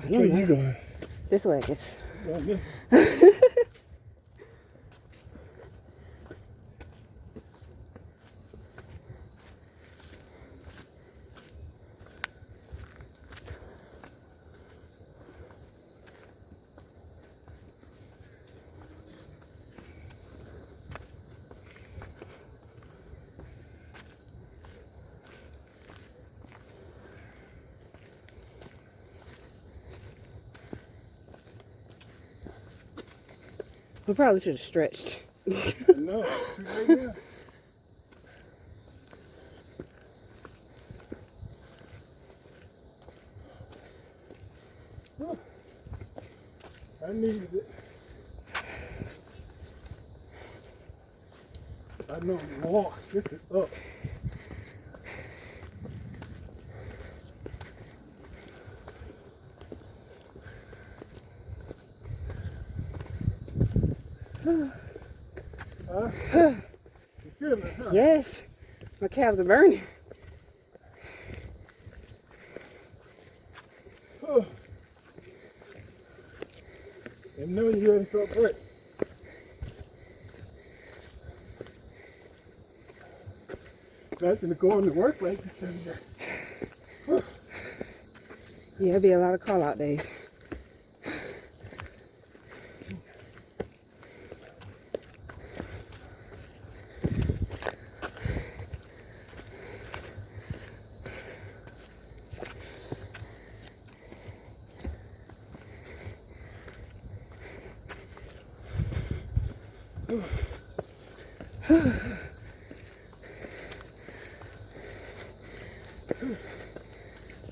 I Which don't way know. you going? This way, I guess. Going this We probably should have stretched. No, right now. Huh. I needed it. I know the walk. This is up. You feel it, huh? Yes, my calves are burning. Oh. And know you ready for a break. Nothing to go into work like this every day. Yeah, it'll be a lot of call out days.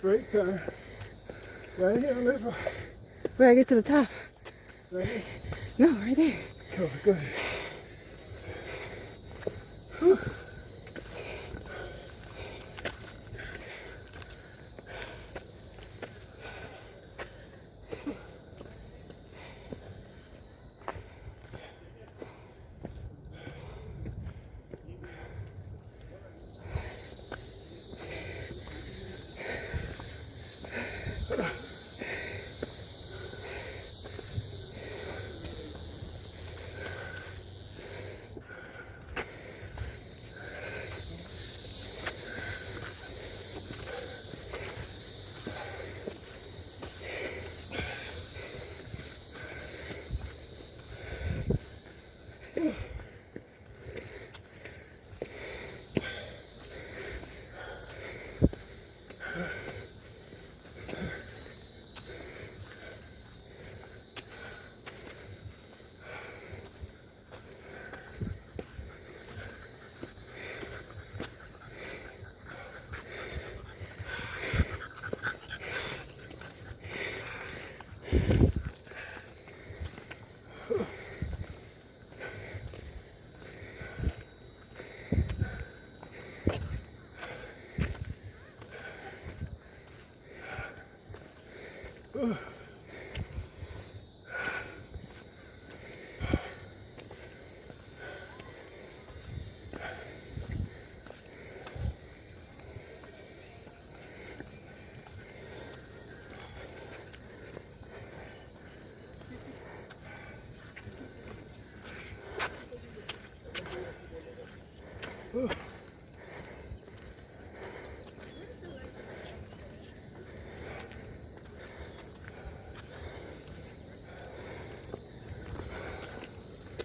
Break time. Right here on this one. Where I get to the top? Right here. No, right there. Oh, good.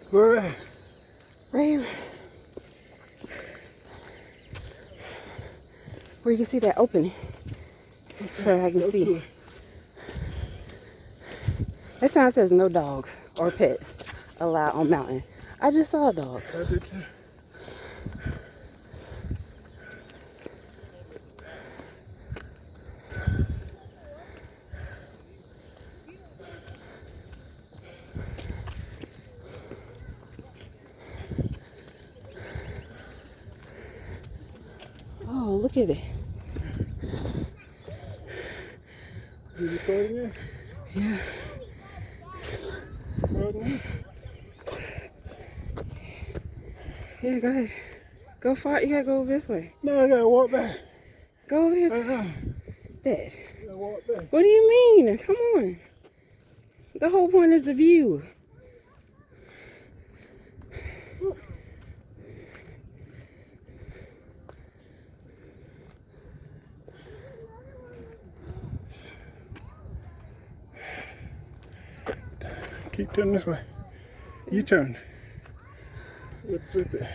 Where at? Right here. Where you can see that opening. So I can see. That sign says no dogs or pets allowed on mountain. I just saw a dog. I did too. Oh, look at it. You recording it? Yeah. Recording it? Yeah, go ahead. Go far. You gotta go over this way. No, I gotta walk back. Go over here. Uh-huh. Dad. I gotta walk back. What do you mean? Come on. The whole point is the view. Keep turning this way. You turn. Flip it.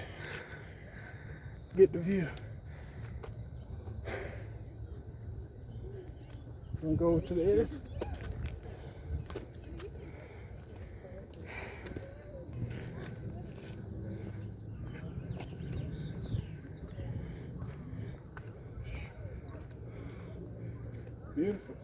Get the view. Gonna go over to the edge. Beautiful.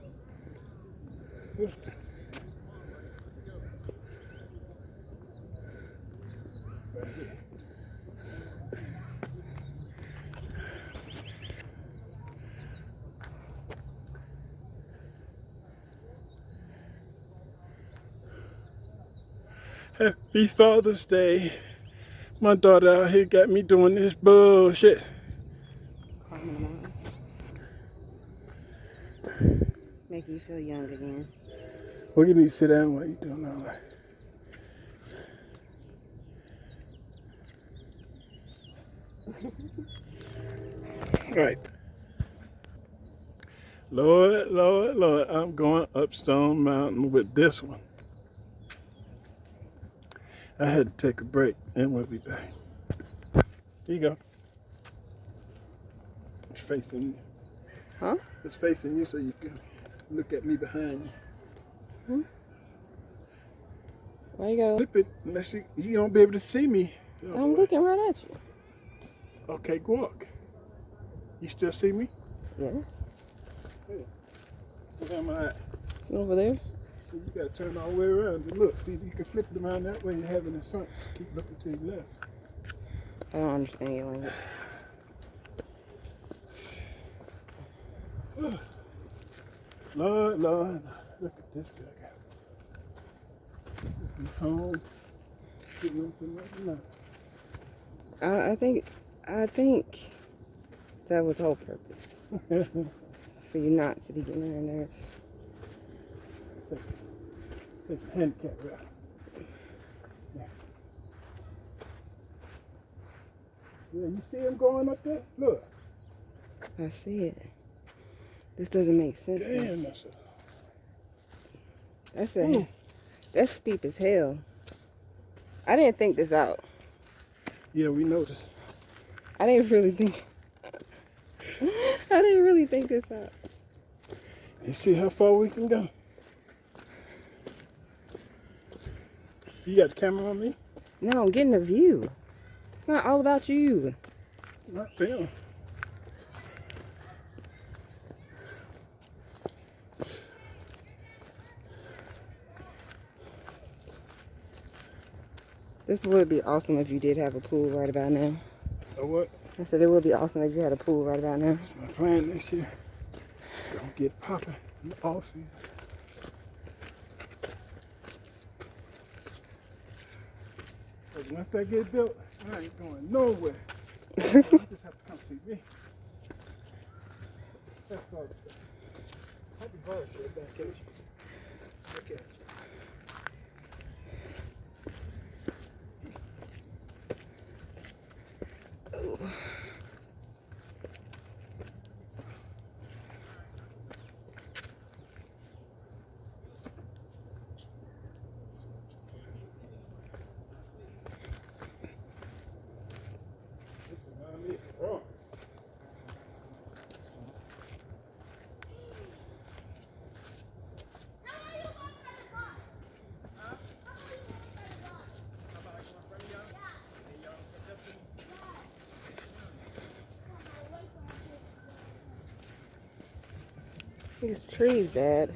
Happy Father's Day. My daughter out here got me doing this bullshit. Make you feel young again. Well, you need to sit down while you're doing all that. Right. Lord, Lord, Lord, I'm going up Stone Mountain with this one. I had to take a break and we'll be back. Here you go. It's facing you. Huh? It's facing you so you can look at me behind you. Why you gotta? Flip it unless you don't be able to see me. I'm looking right at you. Okay, walk. You still see me? Yes. Where am I at? Over there. So you gotta turn all the way around and look. See if you can flip it around that way and have it in front. Just keep looking to your left. I don't understand your language. Lord, Lord, look at this guy. Looking home. Sitting on something like I think that was the whole purpose. For you not to be getting on your nerves. Take the handicap route. Yeah. Yeah, you see him going up there? Look. I see it. This doesn't make sense. Damn, That's steep as hell. I didn't think this out. Yeah, we noticed. I didn't really think this out. You see how far we can go? You got the camera on me? No, I'm getting a view. It's not all about you. It's not film. This would be awesome if you did have a pool right about now. So what? I said it would be awesome if you had a pool right about now. That's my plan this year. Don't get popping in the off season. But once I get built, I ain't going nowhere. You just have to come see me. That's all the stuff. Happy birthday back at you. Back at you. These trees, Dad.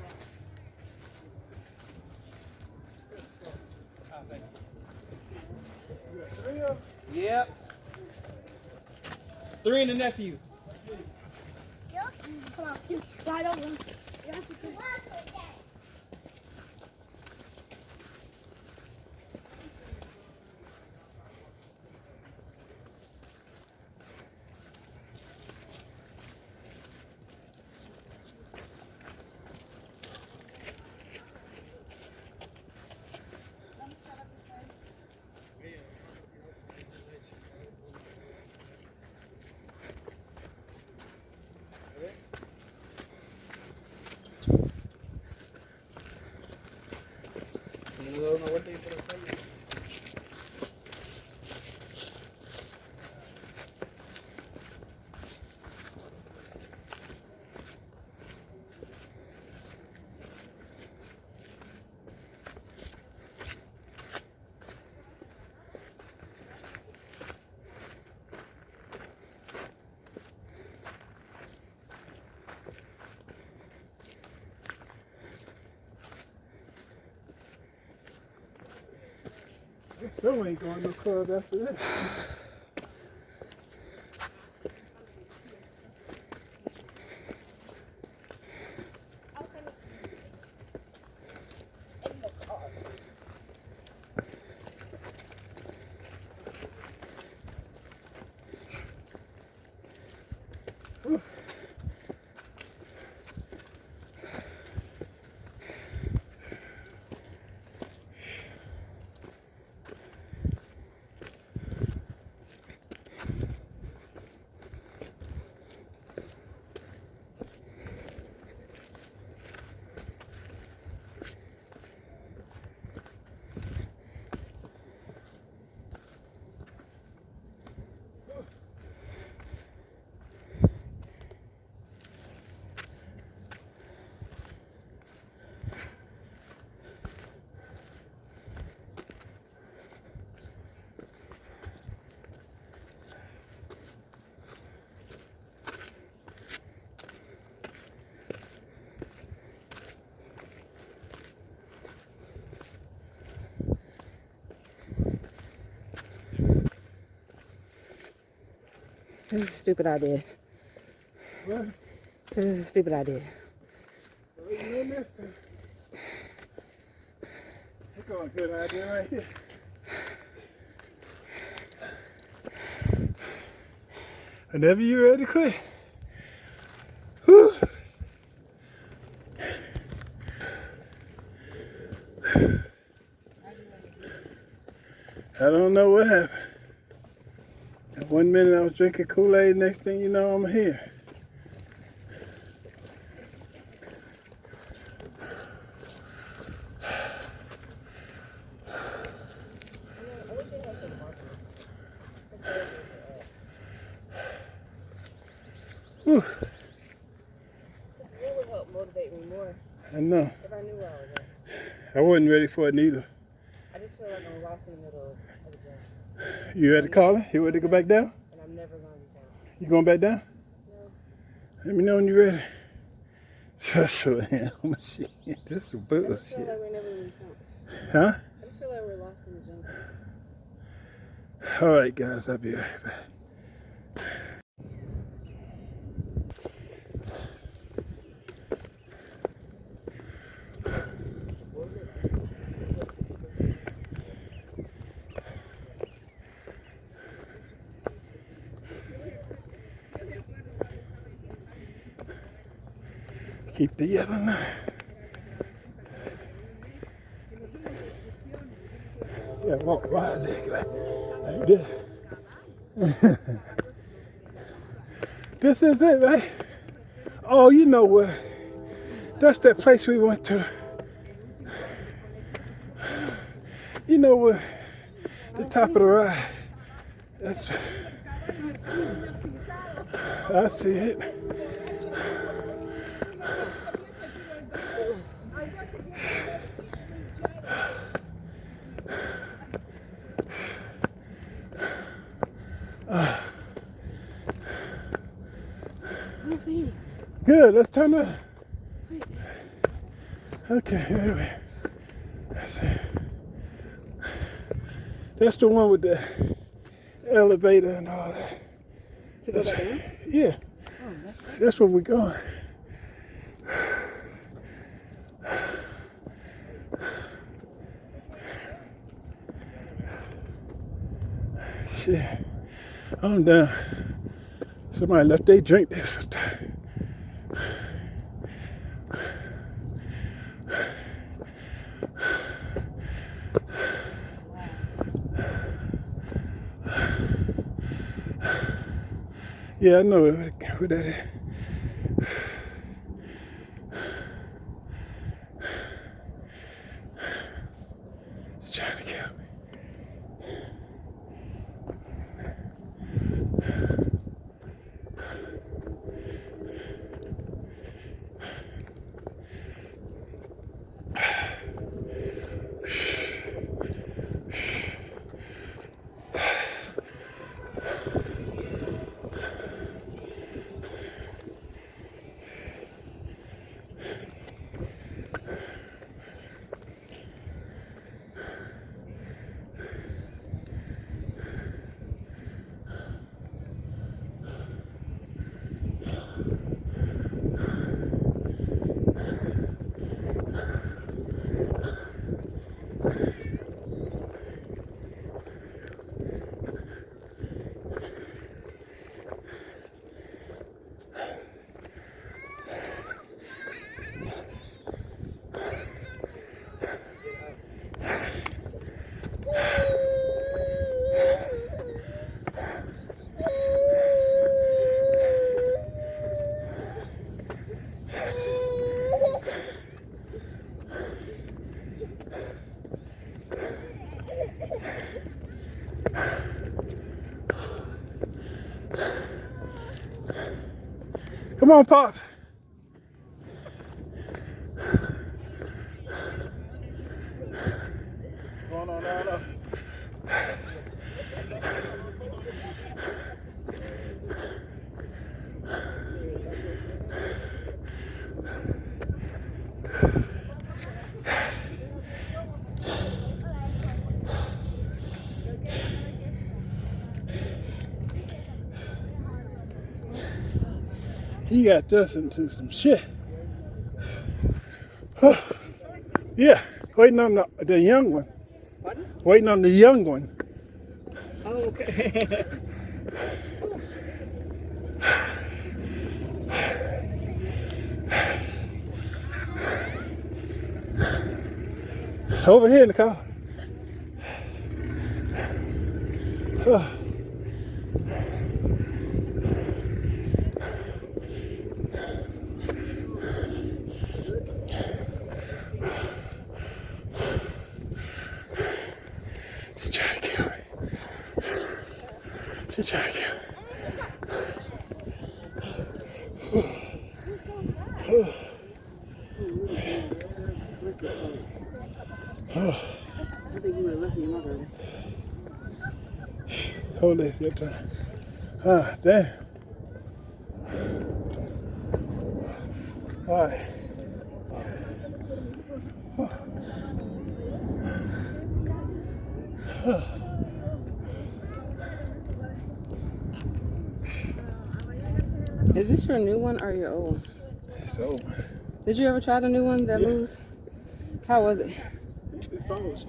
Yep. 3 and the nephew. Come on, dude. Right over. don't know what they put in front of you. Still ain't going no club after this. This is a stupid idea. What? This is a stupid idea. What you doing this? That's a good idea right here. Whenever you're ready to quit. Whew. I don't know what happened. At 1 minute I was drinking Kool-Aid, next thing you know I'm here. Whew. It would help motivate me more I know. if I knew where I was at. I wasn't ready for it neither. I just feel like I'm lost in the middle of the gym. You ready to call it? You ready to go back down? And I'm never going to be found. You going back down? No. Let me know when you're ready. Sure am. Shit, this is I just feel bullshit. like we're never going to be found. Huh? I just feel like we're lost in the jungle. All right, guys. I'll be right back. Keep the yellow line. Yeah, walk right leg like this. This is it, right? Oh, you know what? That's that place we went to. You know what? The top of the ride. That's. I see it. Good, let's turn around. Okay, anyway. That's it. That's the one with the elevator and all that. To go back down? Yeah. That's where we're going. Shit. I'm done. Somebody left their drink there sometime. Yeah, I know where that is. Come on, Pops. Going on down there. He got us into some shit. Yeah, waiting on the young one. Pardon? Waiting on the young one. Oh, okay. Over here in the car. She's trying to kill me. She's trying to kill me. I think you would have left me, my brother. Hold this your time. Ah, damn. All right. Is this your new one or your old one? So, Did you ever try the new one that moves? How was it? it follows.